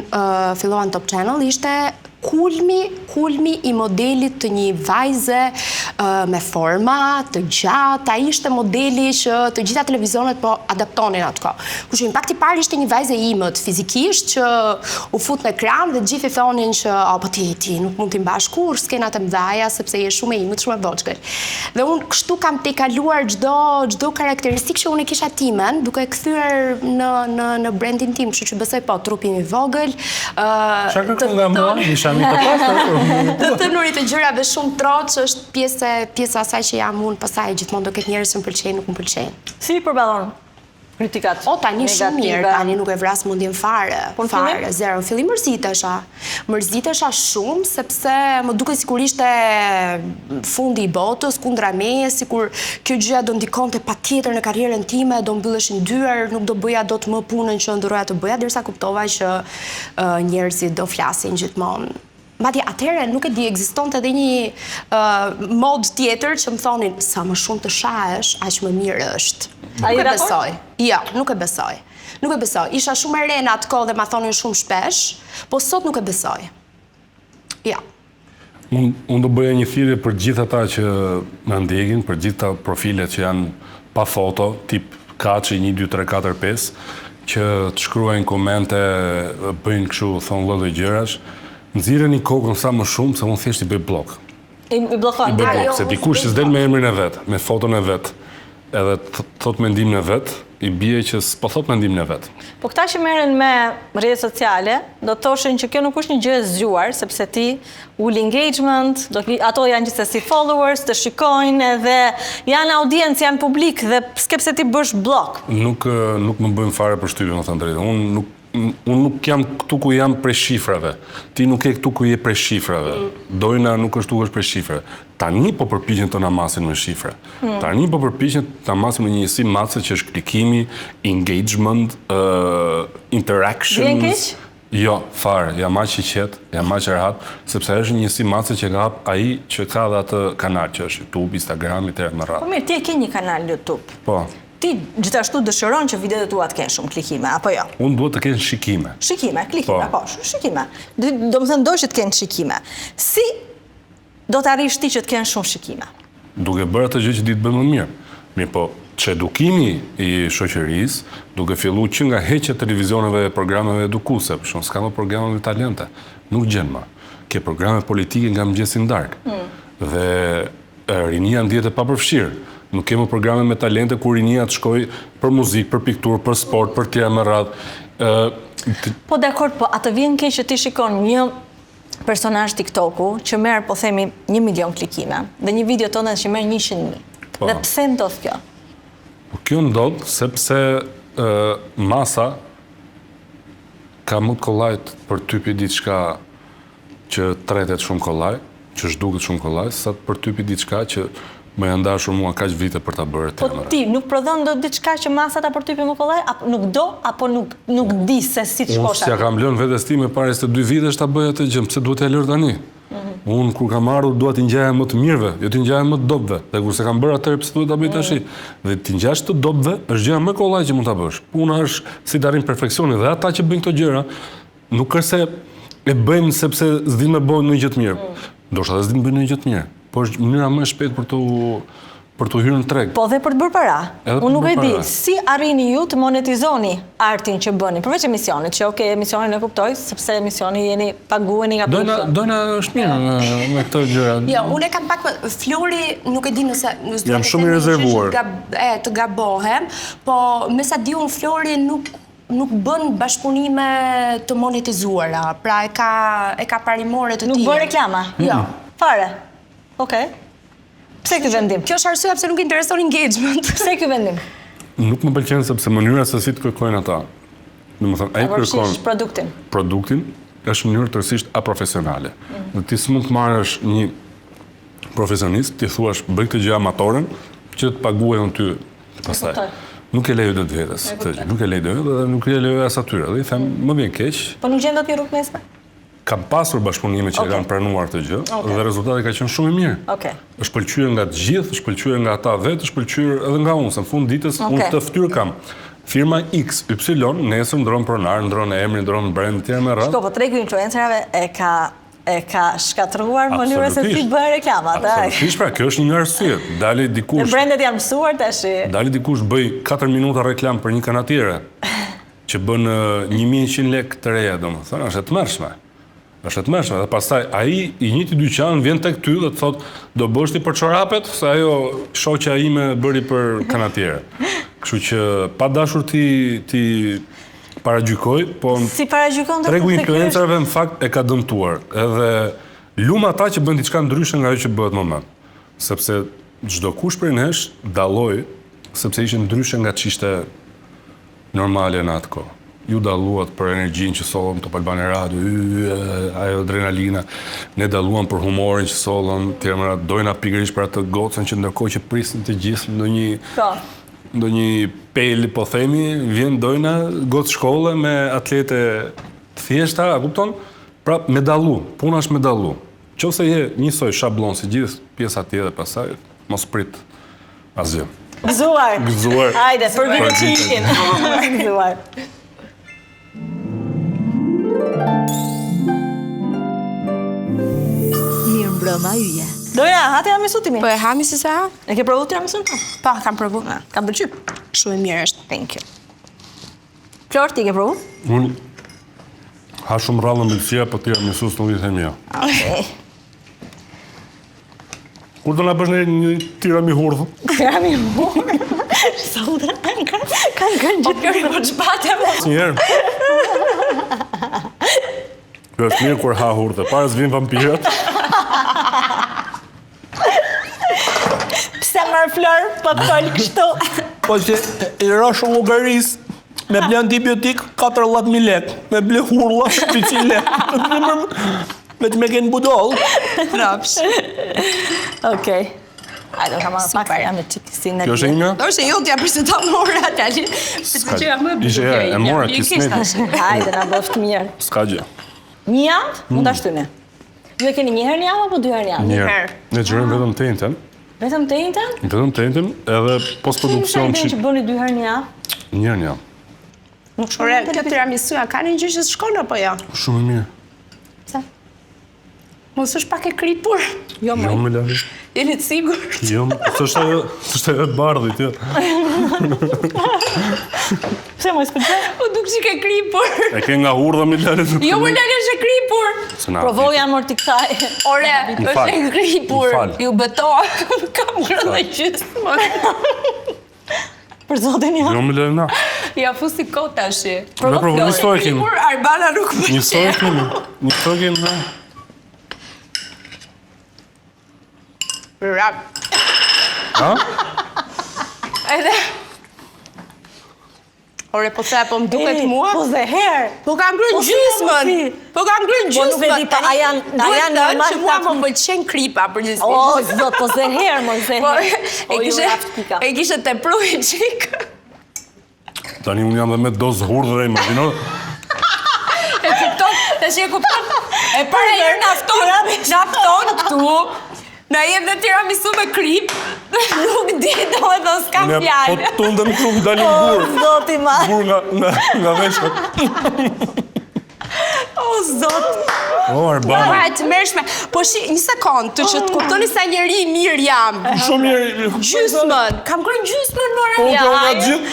fillova në Top Channel, ishte kulmi i modelit të një vajze me forma të gjatë. Ai ishte modeli që të gjitha televizionet po adaptonin atë. Kurse impakti i parë ishte një vajze imët fizikisht që u fut në ekran dhe gjithë i thonin që po ti nuk mund t'i mbash kur skenat e mëdha sepse je shumë e imët, shumë e voçkël. Dhe unë kështu kam tejkaluar çdo karakteristikë që unë e kisha timen, duke kthyer në brandin tim, kështu që besoj po trupin i vogël. Çfarë kërkon nga mua? Të thënurit e gjërave shumë troç është pjesa asaj që jam unë, pastaj gjithmonë do ketë njerëz që më pëlqejnë, nuk më pëlqejnë. Si përballon kritikat? O tani shumë mirë, tani nuk e vras mendjen fare, zero. Në fillim mërzitesha shumë, sepse më duket sikur ishte fundi i botës kundra meje, sikur kjo gjëja do ndikonte patjetër në karrierën time, do mbylleshin dyer, nuk do bëja dot më punën që nduroja të bëja, derisa kuptova që njerëzit do flasin gjithmonë. Madje atëherë nuk e di, ekzistonte edhe një mod tjetër që më thonin sa më shumë të shahesh, aq më mirë është. Nuk e besoj. Jo, nuk e besoj. Nuk e besoj. Isha shumë e re në atë kohë dhe ma thonin shumë shpesh, po sot nuk e besoj. Ja. Unë do bëja një thirrje për gjithë ata që më ndjekin, për gjithë ata profilet që janë pa foto, tip Kaçi 1 2 3 4 5, që të shkruajnë komente, bëjnë kështu, thonë lloj gjërash. Nxirreni kokën sa më shumë, se unë thjesht i bëj blok. I bllokon. Se dikush që s'del me emrin e vet, me foton e vet, edhe thot mendimin e vet, i bie që s'po thot mendimin e vet. Po këta që merren me rrjetet sociale, do të thoshin që kjo nuk është një gjë e zgjuar, sepse ti ul engagement, ato janë gjithsesi followers, të shikojnë edhe janë audiencë, janë publik dhe s'ke pse ti bësh blok. Nuk më bëjmë fare përshtypje, më thënë drejtë. Unë nuk jam këtu ku jam prej shifrave. Ti nuk je këtu ku je prej shifrave. Dojna nuk është prej shifrave. Tani po përpiqen të na masin me shifra. Tani po përpiqen të na masin me një njësi matse që është klikimi, engagement, interactions. Jo, fare, jam aq i qetë, jam aq i rehat, sepse është një njësi matse që ka hap ai që ka dhe atë kanal që është YouTube, Instagram, etj. më radhë. Po mirë, ti e ke një kanal YouTube. Po. Ti gjithashtu dëshiron që videot e tua të kenë shumë klikime, apo jo? Unë duhet të kenë shikime. Shikime, klikime, po, shikime. Do më thënë do që të kenë shikime. Si do të arrish ti që të kenë shumë shikime? Duke bërë atë gjë që ditë bënë më mirë. Mirë po, që edukimi i shoqërisë, duke fillu që nga heqja televizioneve e programeve edukuse, për shumë s'ka më programeve talente, nuk gjenë ma. Ke programe politike nga mëngjesin darkë. Dhe rinia ndjetë e papërfshirë. Nuk kemë programe me talente ku rinia të shkoj për muzikë, për pikturë, për sport, për tjera më radhë. Po dakord, po atë vjen keq që ti shikon një personazh TikToku që merr po themi 1 milion klikime dhe një video tonë që merr 100.000. Dhe pse ndodh kjo? Po kjo ndodh sepse masa ka më të kollajt për typi diçka që tretet shumë kollaj, që zhduket shumë kollaj, sa për typi diçka që më janë dashur mua kaq vite për ta bërë temën. Po ti nuk prodhon do diçka që masa ta për typi më kollaj, apo nuk do, apo nuk di se si të shkosh Unë s'ja kam lënë vetes time para se 2 vitesh ta bëj atë gjë, pse duhet t'ja lër tani? Unë kur kam ardhur dua t'i ngjaja më të mirëve, jo t'i ngjaja më të dobëve. Dhe kur se kam bërë atëherë pse duhet ta bëj tash? Dhe t'i ngjash të dobëve është gjëja më kollaj që mund ta bësh. Puna është si të arrin perfeksionin dhe ata që bëjnë këto gjëra nuk është se e bëjmë sepse s'dinë me bëjnë një gjë të mirë. Ndoshta s'dinë bëjnë një gjë të mirë, por është mënyra më e shpejtë për të hyrë në treg. Po dhe për të bërë para. Unë nuk e di, para. si arrini ju të monetizoni artin që bëni, përveç emisionit, që okay, emisionin e kuptoj, sepse emisioni jeni pagueni nga produksion. Dojna është mirë me këto gjëra. Jo, unë e kam pak Flori, nuk e di nëse Jam shumë i rezervuar. Të gabohem, po me sa di unë Flori nuk bën bashkëpunime të monetizuara, pra e ka parimore të tij. Nuk bën reklama? Jo. Fare? Okej. Pse ky vendim? Kjo është arsyeja pse nuk intereson engagement. Pse ky vendim? Nuk më pëlqen sepse mënyra se si të kërkojnë ata. Domethënë, ai kërkon produktin është në mënyrë tërësisht aprofesionale. Dhe ti s'mund të marrësh një profesionist, ti thuash bëj këtë gjë amatoren që të paguajnë ty pastaj. Nuk e lejo dot vetes. Nuk e lejo dhe nuk e lejo as atyre. Dhe i them, më vjen keq. Po nuk gjen dot një rrugë mesme? Kam pasur bashkëpunime që kanë pranuar këtë gjë dhe rezultati ka qenë shumë i mirë. Është pëlqyer nga të gjithë, është pëlqyer nga ata vetë, është pëlqyer edhe nga unë, se në fund ditës unë të fytyrë kam. Firma X, Y, nesër ndron pronar, ndron emrin, ndron brand tjerë me radhë. Shko, po tregu influencerave e ka shkatruar mënyrën se si bën reklamat. Absolutisht, pra, kjo është një nga arsyet. Dali dikush. Brandet janë mësuar tash. Dali dikush bëj 4 minuta reklam për një kanatiere që bën 1100 lekë të reja, domethënë, është e tmerrshme. Është të mërshme, dhe pastaj ai i njëjti dyqan vjen tek ty dhe të thot do bësh ti për çorapet, se ajo shoqja ime bëri për kanatiere. Kështu që pa dashur ti paragjykoj, po si paragjykon tregu influencerëve në fakt e ka dëmtuar. Edhe lum ata që bën diçka ndryshe nga ajo që bëhet më mëna. Sepse çdo kush prej nesh dalloi sepse ishte ndryshe nga ç'ishte normale në atë kohë. Ju dalluat për energjinë që sollëm Top Albania Radio, ajo adrenalina, ne dalluam për humorin që sollëm, tjerë dojna pikërisht për atë gocën që ndërkohë që prisnin të gjithë ndonjë pel, po themi, vjen dojna gocë shkolle me atlete të thjeshta, a kupton? Pra me dallu, puna është me dallu. Qofse je njësoj shablon si gjithë pjesa tjetër pastaj, mos prit asgjë. Gëzuar. Hajde, për vitin. Gëzuar. Mirë mbrëma yje. Doja, hati tiramisutimi. Po e ha si sa? E ke provu tiramisun? Pa, kam provu. Kam pëlqyer. Shumë e mirë është. Thank you. Flor, ti ke provu? Unë ha shumë rrallë në bëlqia, po tiramisus nuk i them jo. Okej. Kur do na bësh një tirami hurdhë? Tirami hurdhë? Sa udhra kanë Po Flori po çbate më. Njëherë. Kjo është mirë kur ha hurdhë, para s'vin vampirat. Pse marr Flor, po të fol kështu? Po që i rosh llogaris me ble antibiotik 14.000 lekë, me ble hurlla 700 lekë. Vetëm e kënë budol. Rapsh. Okej. Hajde, kam marrë pak me çikisin në. Kjo është inga? Është jo t'ja prezanton mora tani. Sepse që jam më Ishe e mora ti smeti. Hajde, na bëft mirë. S'ka gjë. Një javë, mund ta shtyni. Ju e keni një herë në javë apo 2 herë në javë? Një herë. Ne xhirojmë vetëm tenten. Vetëm të njëjtën? Vetëm tenten edhe postproduksion Sa që bëni 2 herë në javë? Një herë në javë. Nuk Ore, kjo tiramisuja ka një gjë që s'shkon apo jo? Shumë mirë. Pse? Mos është pak e kripur? Jo, Jo më lali. Jeni të sigurt? Jo, s'është ajo bardhi ti. Pse mos pëlqen? Po duk si ke kripur. E ke nga hurdha më lali. Jo më lali është e kripur. Provoja amor ti kësaj. Ore, është e kripur. M'fal. Ju beto. Kam ngrënë gjysmë. Për zotin ja. Jo më lali na. Ja fusi kot tash. Me provu një stojë kemi. Kripur Arbana nuk më. Një stojë kemi. Një stojë kemi na. Rap. Ha? Edhe Ore, po se, po më duket mua. Po dhe herë. Po kam ngrënë gjysmën. Po kam ngrënë gjysmën. nuk e di, pa, a janë normal që mua më pëlqen kripa për një O, zot, po dhe herë, mo dhe herë. E kishe të pru i qik. Tani unë jam dhe me dozë hurdhre, imagino. E kupton, të që e kupton. E për e herë nafton këtu. Na jem dhe tiramisu me krip. Nuk di, do e do s'kam fjallë. Po tundëm këtu më dalin burë. Zoti ma. Burë nga veshët. O, zot. O, Arbana. Të mërshme. Po një sekund, të që të kuptoni sa njeri mirë jam. Shumë mirë. Gjysmën. Kam kërën gjysmën, more. Po, unë nga gjithë.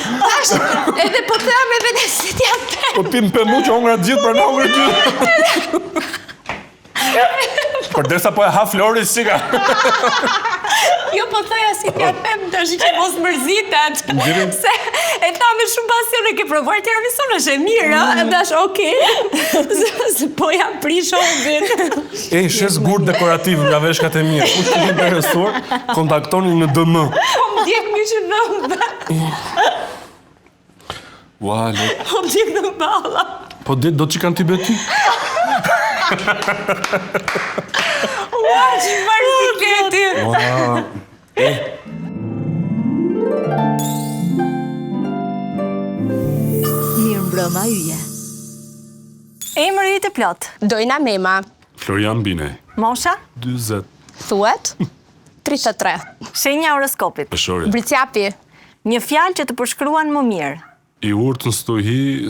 Edhe po të jam edhe në si t'jam të. Po tim për mu që unë nga gjithë, për në unë nga gjithë. Për derisa po e ha Flori, sika. Jo, po thoja si t'ja them të është që mos mërzitet. Se e ta me shumë pasion e ke provuar tiramisu, është e mirë, edhe është okej. Se po ja prish ovin. E, shes gurë dekorativ nga veshkat e mirë. Kush të një interesuar, kontaktoni në DM. Po më djek mi që nëmbe. Wale. Po më djek në balla. Po dit, do të që kanë t'i beti? Ua, që marë si keti. Mirë mbrëma yje. Emri i të plot. Dojna Mema. Florian Binej. Mosha? 20. Thuet? 33. Shenja horoskopit. Peshori. Britsjapi. Një fjalë që të përshkruan më mirë. I urtë në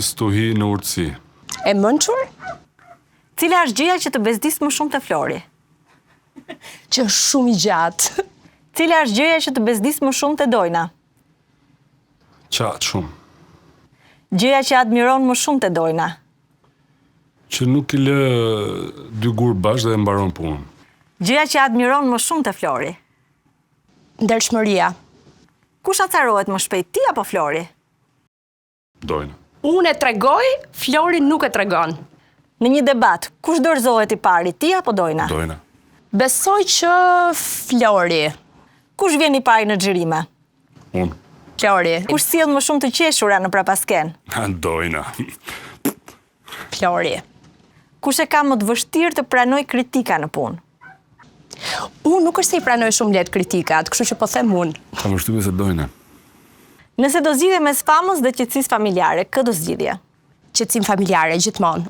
stuhi në urtësi. E mënqur? Cila është gjëja që të bezdis më shumë të Flori? Që është shumë i gjatë. Cila është gjëja që të bezdis më shumë të Dojna? Qatë shumë. Gjëja që admiron më shumë të Dojna? Që nuk i lë dy gurë bashkë dhe mbaron punën. Gjëja që admiron më shumë të Flori? Ndershmëria. Kush acarohet më shpejt, ti apo Flori? Dojna. Unë e tregoj, Flori nuk e tregon. Në një debat, kush dorëzohet i pari, ti apo Dojna? Dojna. Besoj që Flori. Kush vjen i pari në xhirime? Unë. Flori. Kush sjell më shumë të qeshura në prapasken? Dojna. Flori. Kush e ka më të vështirë të pranoj kritika në punë? Unë nuk është se i pranoj shumë lehtë kritikat, kështu që po them unë. Ka më shtypje se Dojna. Nëse do zgjidhje mes famës dhe qetësisë familjare, kë do zgjidhje? Qetësim familjare, gjithmonë.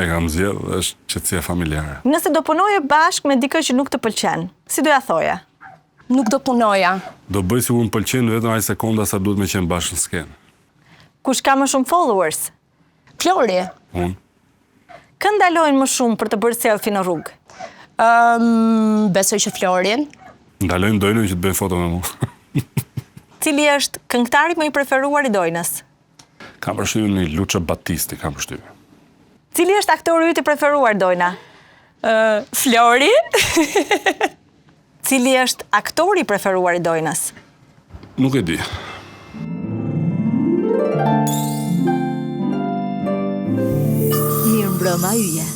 E kam zgjedh, është qetësia familjare. Nëse do punoje bashkë me dikë që nuk të pëlqen, si doja thoja? Nuk do punoja. Do bëj sikur më pëlqen vetëm ai sekonda sa duhet me qenë bashkë në skenë. Kush ka më shumë followers? Flori. Unë. Kë ndalojnë më shumë për të bërë selfie në rrugë? Besoj që Florin. Ndalojnë Dojnën që të bëjnë foto me mua. Cili është këngëtari më i preferuar i Dojnës? Kam përshtypjen një Lucio Battisti, kam përshtypjen. Cili është aktori yt i preferuar, Dojna? Flori. Cili është aktori i preferuar i Dojnës? Nuk e di. Mirë mbrëma yje.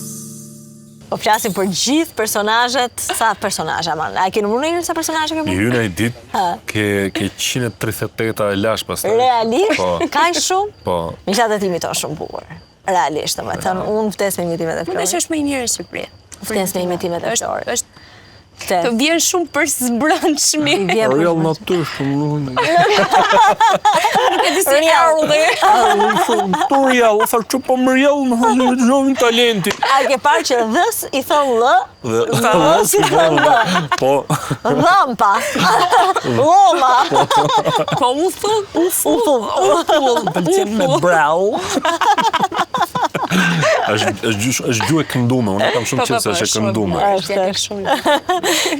Po flasim për gjithë personazhet, sa personazhe man. A ke numëruar njëherë sa personazhe ke I bërë? hyna i ditë, ke 138 e lash pastaj. Realisht? Po. Kaq shumë? Po. Miqtat e timi tonë shumë bukur. Realisht, më thënë, unë ftes me imitimet e Besoj Florit. është më i mirë se Shqipëri. Ftes me imitimet e Florit. Është të vjen shumë për zbrëndshmi. Vjen për Real natyrë shumë nuk. E di si erdhi. Real, sa që po më real në shumë talenti. A ke parë që dhës i thon lë? Dhës i thon lë. Po. Dhampa. Loma. Po u thon. Pëlqen me brau. Është gjuhë e këndume, unë kam shumë qenë se është e këndume.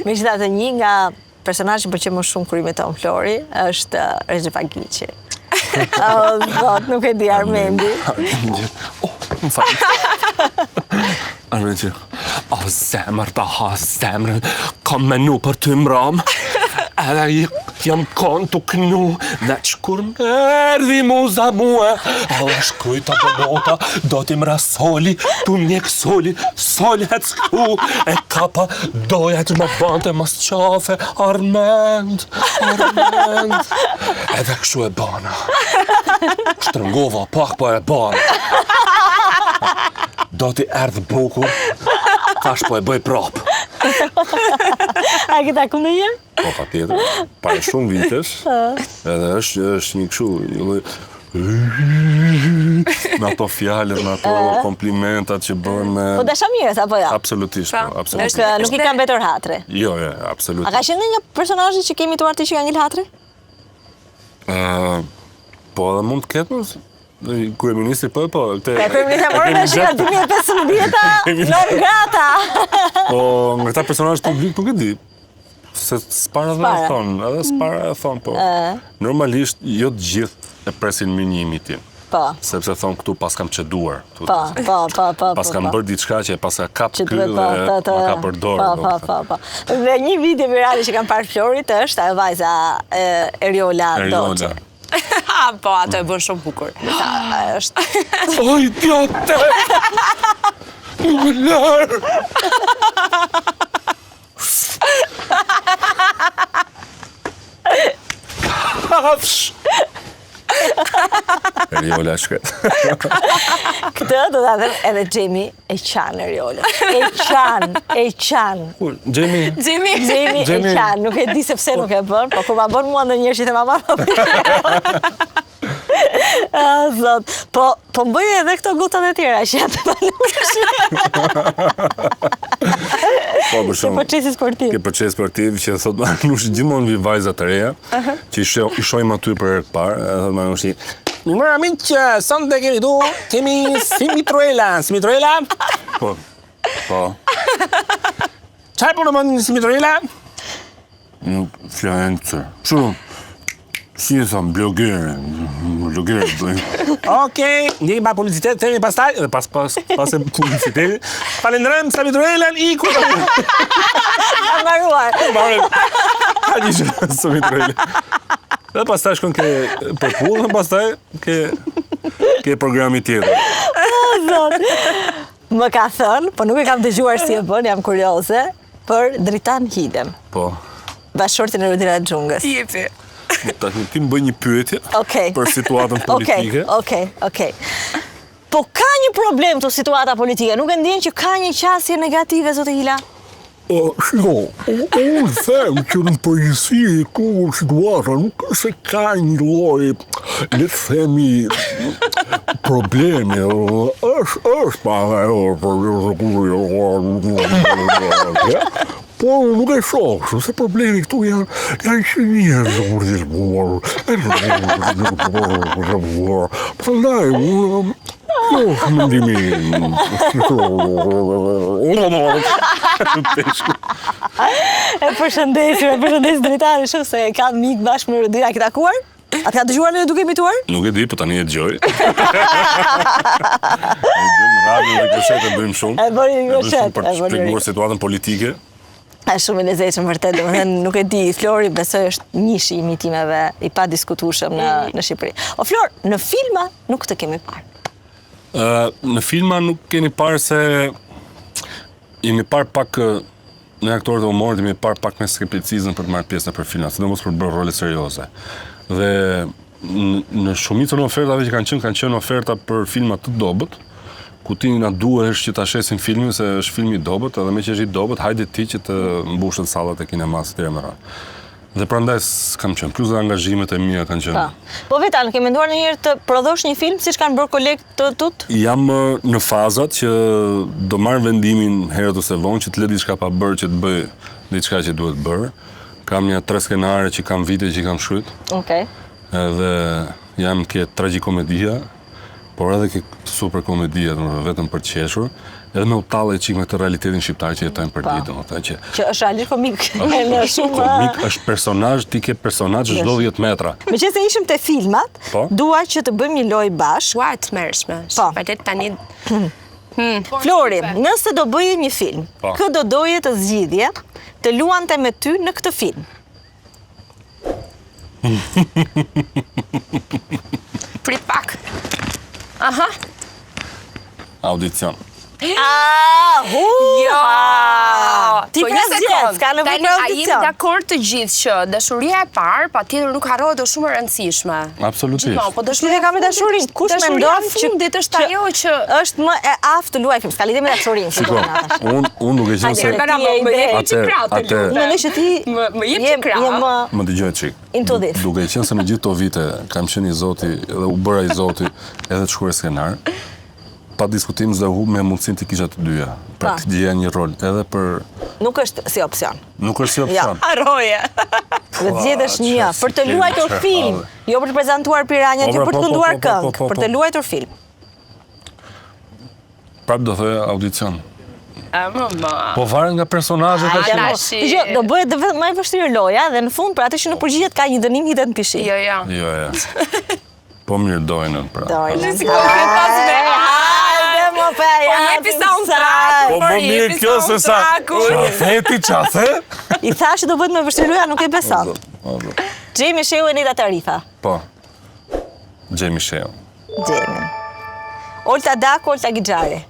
Megjithatë një nga personazhet që pëlqen më shumë kur imiton Flori është Recep Agiqi. Zot, nuk e di Armendi. Më falë. Armendi që, O zemër të ha zemrën, kam menu për ty mram. edhe jam kon të knu, dhe që kur merdi muza mua, edhe shkujta do nota, do t'i mra soli, tu mjek soli, soli hec ku, e kapa doja që më bante mas qafe, Armend, edhe kështu e bana. Shtrëngova pak po e bana. Do t'i erdhë bukur, tash po e bëj prap. A këta ku në jenë? Po, pa tjetër, para shumë vitesh, edhe është një këshu, në ato fjallet, në ato komplimentat që bërë me... Po dasha mirës, apo ja? Absolutisht, po, absolutisht. Nuk i ka mbetur hatre? Jo, absolutisht. A ka qenë një personazhi që kemi tuar ti që ka ngel hatre? Po, edhe mund të ketë, kryeministri po. Kryeministri morë në shika 2015 në grata. Po, nga këta personazh publik nuk e di. Se s'para dhe e thonë, edhe s'para e thonë, po. Normalisht, jo të gjithë e presin minjimi tim. Po. Sepse thonë këtu pas kam qeduar. Po. Pas kam bërë diçka që pas ka kap ky dhe ma ka përdorë. Po. Dhe një video virale që kam parë Florit është ajo vajza Eriola Doçe. Po, ato e bën shumë bukur. Është. Oj, djote! Më lërë! Hafsh! Eriola shkret. Këtë do të adhem edhe Jamie e qanë Eriola. E qanë. Jamie e qanë. Nuk e di se pse nuk e bën, po kur ma bën mua në njërë që të ma marë. Zot, po mbëj edhe këto gutat e tjera, që janë të manushme. Po, për shumë. Ke përqesi sportiv. Ke përqesi sportiv që thot Manushi gjithmonë vi vajzat të reja, që i shojmë aty për herë të parë, thot Manushi, Më amin që sënë të kemi du, kemi Simitruela. Simitruela? Po. Qaj po në mëndin Simitruela? Influencer. Shumë. Si e thëmë, blogere bëjmë. Okej, ndjeki pa publicitet, themi pastaj, dhe pas e publiciteti. Falendrem Simitruelan i ku. Ka maruar. Ka një që Simitruela. Dhe pastaj shkon ke përpull, dhe pastaj ke programi tjetër. Zot. Më ka thënë, po nuk e kam dëgjuar si e bën, jam kurioze, për Dritan Hidem. Po. Bashkëshortin e Rodina Xhungës. Jepi. Ti më bëj një pyetje për situatën politike. Okej. Po ka një problem të situata politike, nuk e ndjen që ka një qasje negative, zote Hila? Unë them që në përgjithësi ku situata nuk se ka një lloj, le të themi, probleme. Është pa po nuk e shoh, se problemi këtu janë që njerëz prandaj mendimi. E përshëndesim Dritani, shumë se ka mik bashkë me Rodina, ke takuar? A ka dëgjuar në duke imituar? Nuk e di, po tani e dëgjoj. Radio dhe Kreshet e bëjmë shumë. E bëri një Kreshet. Për të shpjeguar situatën politike. Është shumë i lezetshëm vërtet, domethënë nuk e di, Flori besoj është njëshi i imitimeve i pa diskutueshëm në Shqipëri. O Flor, në filma nuk të kemi parë. Në filma nuk keni parë se jemi parë pak në aktorët e humorit, jemi parë pak me skepticizëm për të marrë pjesë për filma, sidomos për të bërë role serioze. Dhe në shumicën e ofertave që kanë qenë oferta për filma të dobët, ku ti na duhesh që ta shesin filmin se është film i dobët, edhe me që është i dobët, hajde ti që të mbushet sallat e kinemas deri më radhë. Dhe prandaj s'kam qenë, plus dhe angazhimet e mia kanë qenë. Po Vetan, ke menduar ndonjëherë të prodhosh një film siç kanë bërë kolegët të tut? Jam në fazat që do marr vendimin herët ose vonë që të lë diçka pa bërë që të bëj diçka që duhet bërë. Kam një 3 skenare që kam vite që kam shkruajt. Okej. Edhe jam ke tragjikomedia, por edhe ke super komedia, vetëm për të qeshur, edhe me uttalle qik me të realitetin shqiptar që jetojnë për ditë, domethënë që është realisht komik në shumë komik është personazh, ti ke personazh çdo 10 metra. Meqense ishim te filmat, dua që të bëjmë një lojë bashkë. Ua, të mërshme. Vërtet tani Flori, nëse do bëje një film, kë do doje të zgjidhje të luante me ty në këtë film? Prit pak. Aha. Audicion. Jo! Ti Po, pra zgjedh, s'ka nevojë për A jeni audicion. dakord të gjithë që dashuria e parë patjetër nuk harrohet, është shumë e rëndësishme. Absolutisht. Gjithmonë, po Ti dashuria e kam me dashurinë. Kush dashuria mendon në fundit është ajo që është më e aftë të luaj film, s'ka lidhje me dashurinë. Shiko, unë duke qenë se... Gana, më jep Atë- qikratë, atë- lutem. Mendoj që ti Më jep je qikratë. më Më dëgjoj çik. into this. Duke qenë se në gjithë to vite kam qenë i Zoti dhe u bëra i Zoti edhe të shkruaj skenar, pa diskutim s'do hub me mundësinë të kisha të dyja. Pra të gjeja një rol edhe për Nuk është si opsion. nuk është si opsion. Harroje. Dhe të zgjedhësh një për të luajtur film, jo për të prezantuar piranjat, jo për të kënduar këngë, për të luajtur film. Prap do thoj audicion. Më. Po varet nga personazhet Hajde, aty. tash. Dgjoj, do bëhet vetëm më e vështirë loja dhe në fund për atë që nuk përgjigjet ka një dënim hitet në pishin. Jo. Jo. Po mirë dojnë pra. Dojnë. Si konkret pas me. Hajde më pe, Po më jepi soundtrack. Po më mirë kjo se sa. Qafeti qafe? I thash që do bëhet më vështirë loja, nuk e beson. Jamie Sheu e Nida Tarifa. Po. Jamie Sheu. Jamie. Olta Dako, Olta Gixhari.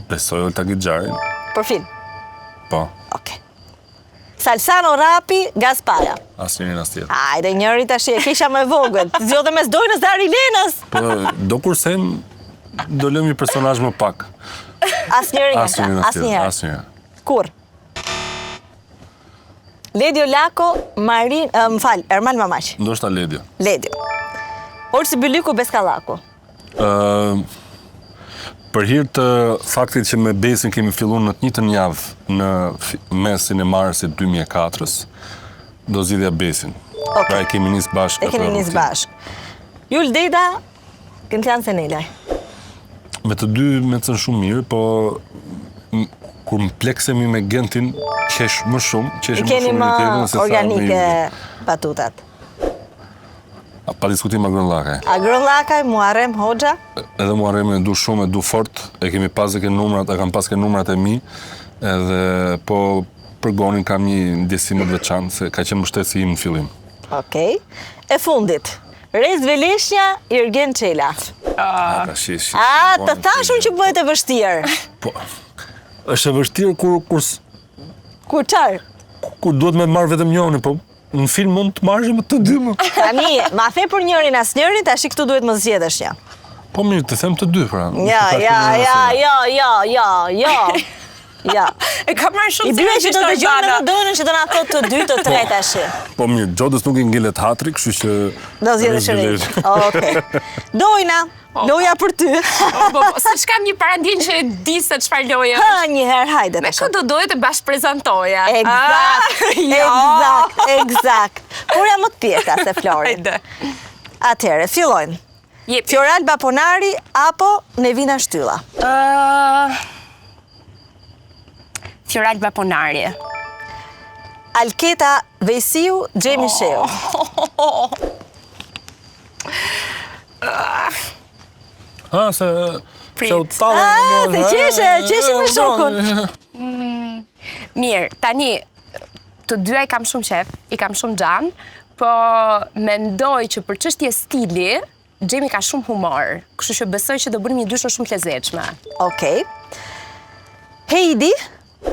Besoj Olta Gixharin. Për film. Po. Okej. Salsano Rapi, Gaspara. Asnjërin as tjetër. Hajde, njëri tash e kisha më vogël. Të zgjodhe mes Dojnës dhe Arilenës. Po do kursem do lëm një personazh më pak. Asnjëri nga Asnjërin ta, as tjetër. asnjëherë. Asnjëherë. Kur? Ledio Lako, Ermal Mamaq. Ndoshta Ledio. Ledio. Orsi Byliku, Beskallaku. Për hir të faktit që me Besin kemi filluar në të njëjtën javë në mesin e marsit 2004-s, do zgjidhja Besin. Pra e kemi nis bashkë. E kemi nis bashkë. Jul Deda, Gentian Senelaj. Me të dy me të shumë mirë, po kur më pleksemi me Gentin, qesh më shumë, I keni më organike batutat. Pa diskutim Agron Llakaj. Agron Llakaj, Muharrem Hoxha. Edhe Muharrem e du shumë, e du fort, e kemi pas dhe numrat, e kam pas ke numrat e mi, edhe po për Gonin kam një ndjesim të veçantë, se ka qenë mbështetësi im në fillim. Okej. E fundit, Rez Veleshnja, Jurgen Çela. Të thashun që bëhet e vështirë. Po, është e vështirë Kur qarë? kur duhet me marrë vetëm njëri, po në film mund të marrë më të dy më. Tani, ma the për njërin as njërin, tash këtu duhet më zgjedhësh një. Po mirë, të them të dy, pra. Ja. E ka marrë shumë I bie që do të dëgjojmë edhe Dojnën që do na thotë të dy të tre tash. Po mirë, Gjodës nuk i ngelet hatri, kështu që... Do zgjedhësh Rez. Okej. Dojna, loja për ty. Se shkam një parandin që e di se çfarë loje është. Ha, njëherë, hajde. Me kë do dohet të bashkë prezentoja. Eksakt. Kur jam më të pjeka se Flori. Hajde. Atëherë, fillojmë. Fioralba Ponari apo Nevina Shtylla? Fioralba Ponari. Alketa Vesiu, Jamie Sheu. Se Prit. Se qeshe me shokun. Mirë, tani, të dyja i kam shumë qef, i kam shumë xhan, po mendoj që për çështje stili, Jamie ka shumë humor, kështu që besoj që do bënim një dyshë shumë të lezetshme. Okej. Heidi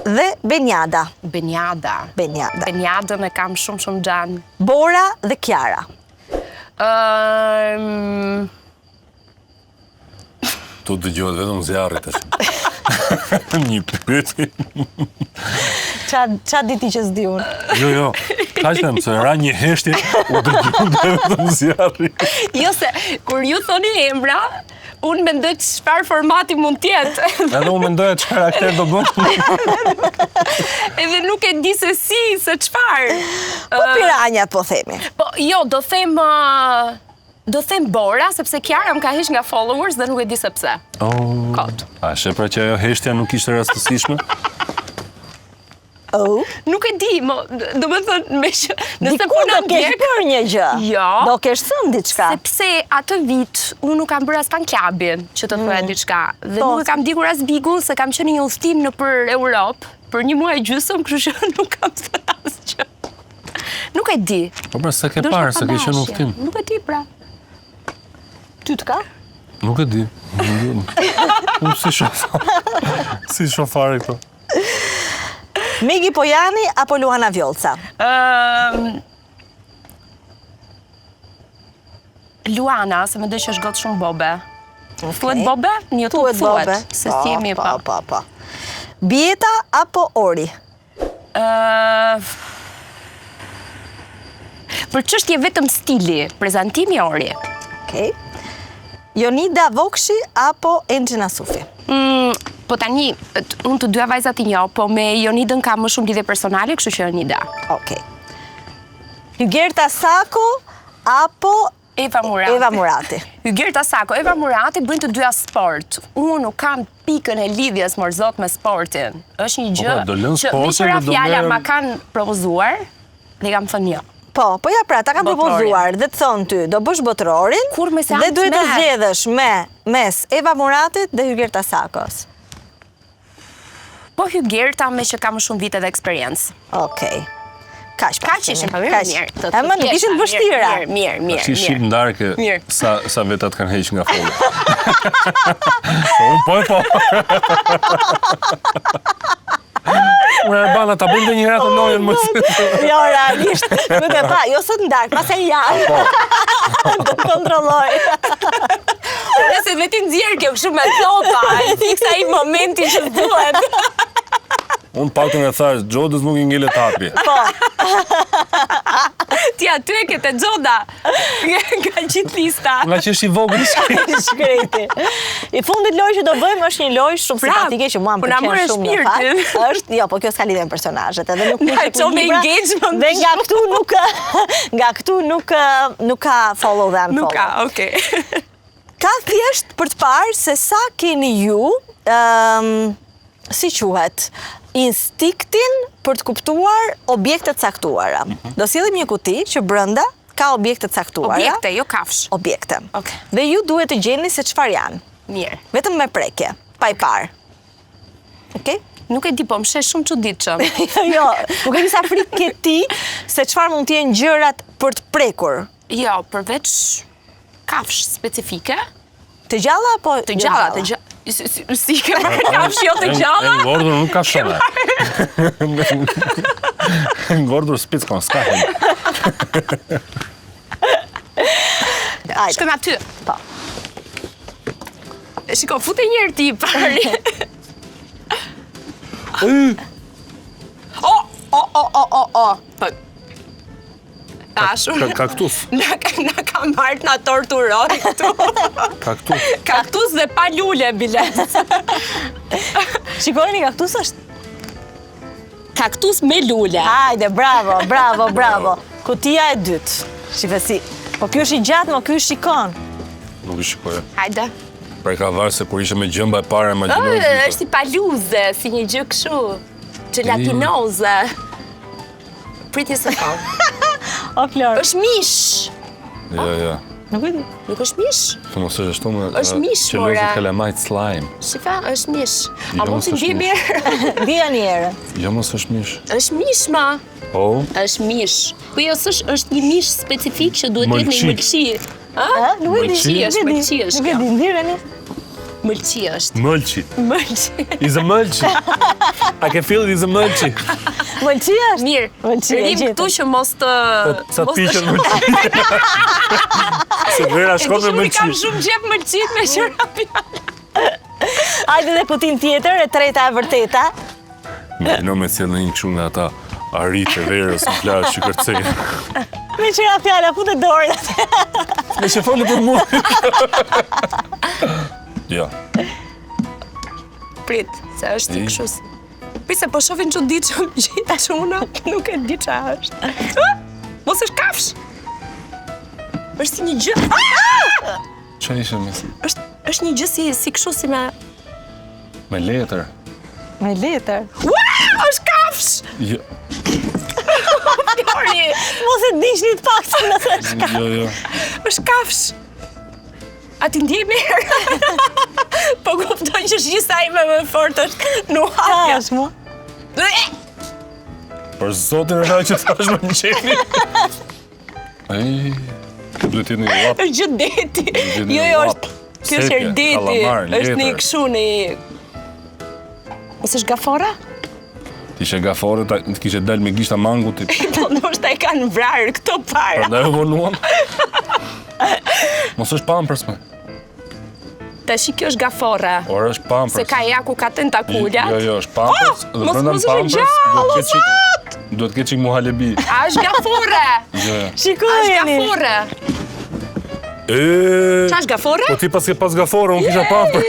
dhe Benjada. Benjadën e kam shumë xhan. Bora dhe Kiara. Tu dëgjohet vetëm zjarrit tash. Një pyetje. Qa diti që s'di unë? Jo, ka që them, se ra një heshtje, u dëgjohet vetëm zjarrit. Jo se, kur ju thoni emra, unë mendoj çfarë formati mund t'jetë. Edhe unë mendoja çfarë akter do bën. Edhe nuk e di se si, se çfarë. Po piranjat po themi. Po, jo, do them Bora, sepse Kiara më ka heq nga followers dhe nuk e di se pse. Kot. A shepra që ajo heshtja nuk ishte rastësishme? Nuk e di, do më thënë me që... Dikur do kesh bërë një gjë. Jo. Do kesh thënë diçka. Sepse atë vit, unë nuk kam bërë as fan klubin që të thoya diçka. Dhe nuk e kam dikur as bigun, se kam qenë një udhëtim në për Europë, për një muaj gjysmë, kështu që nuk kam thënë asgjë. Nuk e di. Po pra se ke parë, se ke qenë udhtim. Nuk e di pra. Ty të ka? Nuk e di. Unë si shofari këto. Migi Pojani apo Luana Vjolca? Luana, se më dhe që është gotë shumë bobe. Thuet bobe? Një të thuet. Se si jemi pa. Pa. Bjeta apo Ori? Për çështje vetëm stili, prezantimi Ori. Okej. Jonida Vokshi apo Engjina Sufi? Po tani, unë të dyja vajzat i njoh, po me Jonidën ka më shumë lidhje personale, kështu që Jonida. Okej. Hygerta Sako apo Eva Murati? Hygerta Sako, Eva Murati bëjnë të dyja sport. Unë nuk kam pikën e lidhjes morzot me sportin. Është një gjë që Mishra Fjala ma kanë propozuar dhe kam thënë jo. Po ja pra, ta kanë propozuar dhe të thonë ty, do bësh botrorin dhe duhet të zgjedhësh mes Eva Muratit dhe Hygerta Sakos. Po Hygerta me që ka më shumë vite dhe eksperiencë. Okej. Kaq ishte pa mirë. E më nuk ishin vështira. Mirë. Që shqip ndarke sa vetat kanë heq nga folë. Unë po. Unë e bana, ta bëjmë dhe një herë të nojën më së. Jo, realisht, nuk e pa, jo sot ndark, pas e janë. Do të kontrolloj. Nëse vetin nxjerr kjo kështu me topa, i fiksa i momenti që duhet. Unë paktën e thash, Xhodës nuk i ngele tapi. Po. Ti aty e ke te Xhoda. Nga gjithë lista. Nga që është i vogël shkreti. I fundit lojë që do bëjmë është një lojë shumë simpatike që mua më pëlqen shumë në fakt. Është, jo, po kjo s'ka lidhje me personazhet, edhe nuk dhe nga këtu nuk ka follow them. Nuk ka, okay. Ka thjesht për të parë se sa keni ju, si quhet, instiktin për të kuptuar objektet caktuara. Do sillim një kuti që brenda ka objekte caktuara. Objekte, jo kafsh. Objekte. Okay. Dhe ju duhet të gjeni se çfarë janë. Mirë. Vetëm me prekje, pa i parë. Okej? Nuk e di, po më sheh shumë çuditshëm. Jo, nuk e di sa frikë ke ti se çfarë mund të jenë gjërat për të prekur. Jo, përveç kafsh specifike. Të gjalla apo të gjalla? Si ke marrë kafsh jo të gjalla? Ngordur nuk ka shumë. Ngordur spic kon s'ka. Shkojmë aty. Po. Shiko, fute njërë ti pari. Kaktus. Na ka marrë na torturoj këtu. Kaktus dhe pa lule, bilet. Shikojeni, kaktus është? Kaktus me lule. Hajde, bravo. Kutia e dytë. Shifesi. Po kjo është i gjatë, mo kjo është shikon. Nuk i shikoje. Hajde. Pra i ka varë se kur ishe me gjëmba e pare, imaginoj. është i paluze, si një gjë këshu. Gelatinoze. Priti se po. O, Flor. është mish. Ja. Nuk e di. Nuk është mish? Mos është ashtu me... është mish, që lozë kalamajt slime. Shifa, është mish. A Jo, mund të mos është ndi mirë? Dija një herë. Jo, mos është mish. është mish, ma. Po? është mish. Po jo, është një mish specifik që duhet jetë në mëlqi. Nuk e di. Mëlqi është Nuk e di, ndireni. Mëlqi është. Mëlqi. Mëlqi. Is a mëlqi. A ke feel it is a mëlqi. Mëlqi është? Mirë, Mëlqi, rrim këtu që mos të... Sa të pishen mëlqi. Se vera shkon me I kam mëlqi. shumë gjep mëlqit me qëra pjallë. Hajde dhe kutin tjetër, e treta e vërteta. No me cilë në një këshu nga ata arrit e verës në plashë që kërcej. Me qëra fjalla, ku të dorë. Me që foli për mu. Ja. Prit, se është i këshu si. Pise, po shofin që ditë që gjithë që una nuk e di që është. Mos është kafsh. është si një gjë. Qa ishe misë? është një gjë si këshu si me... Me letër. Me letër. është kafsh! Jo. Fjori! Mos e dish një të pak se nëse është kafsh. Jo. është kafsh. A ti ndje mirë? Po kuptoj që shgjisa ime më fort është nuk hapja. Është mu? Për zotin e që thash me në qefi. Duhet jetë një lap. Është gjithë deti. Jo, është... Kjo është deti. është një këshu një... Ose është gafora? Ti ishe gafore, ti kishe del me gishta mangu ti. Po nështë ta i kanë vrarë këto para. Për da e vonuam. Mos është pampers me. Tashi kjo është gafora. Por është pampers. Se ka jaku ka tentakullat. Jo, është pampers. Dhe brenda në pampers duhet ketë qik muhalebi. A është gafore? Shikoj A është jeni. gafore? Qa është gafore? Po ti pas gafore, unë kisha pampers.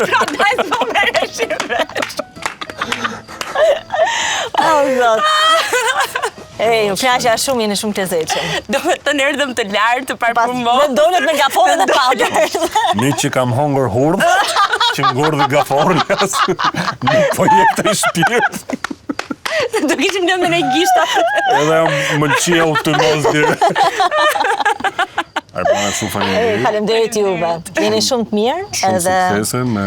Pra daj të më mereshim vesh. Zot. Ej, u flasha shumë, jeni shumë të lezetshëm. Do me të nerdhëm të lartë, të parfumon. Dhe dolet me gafore dhe pampers. Një që kam hongër hurdh, që ngordhi gaforën jasë. Një po jetë të shpirt. Do kishim lënë në gishta. Edhe më lëqia u të nëzdirë. Arbana, shumë faleminderit. Faleminderit juve. Jeni shumë të mirë. Shumë suksese me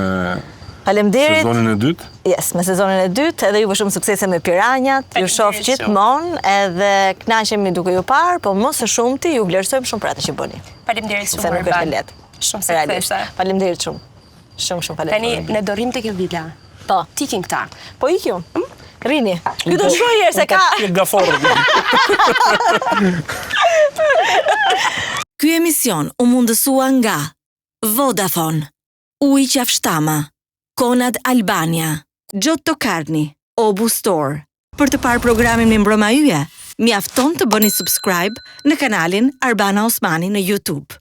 Faleminderit. sezonin e dytë. Yes, me sezonin e dytë, edhe juve shumë suksese me Piranjat. Ju shoh gjithmonë, edhe kënaqemi duke ju parë, po më së shumti ju vlerësojmë shumë për atë që bëni. Faleminderit Se shumë nuk është e lehtë. Shumë Realisht. suksese. Faleminderit shumë. Shumë Tani faleminderit. në dorim të kjo vila. Po, Tikin këta. po ikju. Rini. Ju do shkoj herë se ka. Gaforën. Ky emision u mundësua nga Vodafone, Ujë Qafshtama, Konad Albania, Gjotto Karni, Obu Store. Për të parë programin me Mbroma Yje, mjafton të bëni subscribe në kanalin Arbana Osmani në YouTube.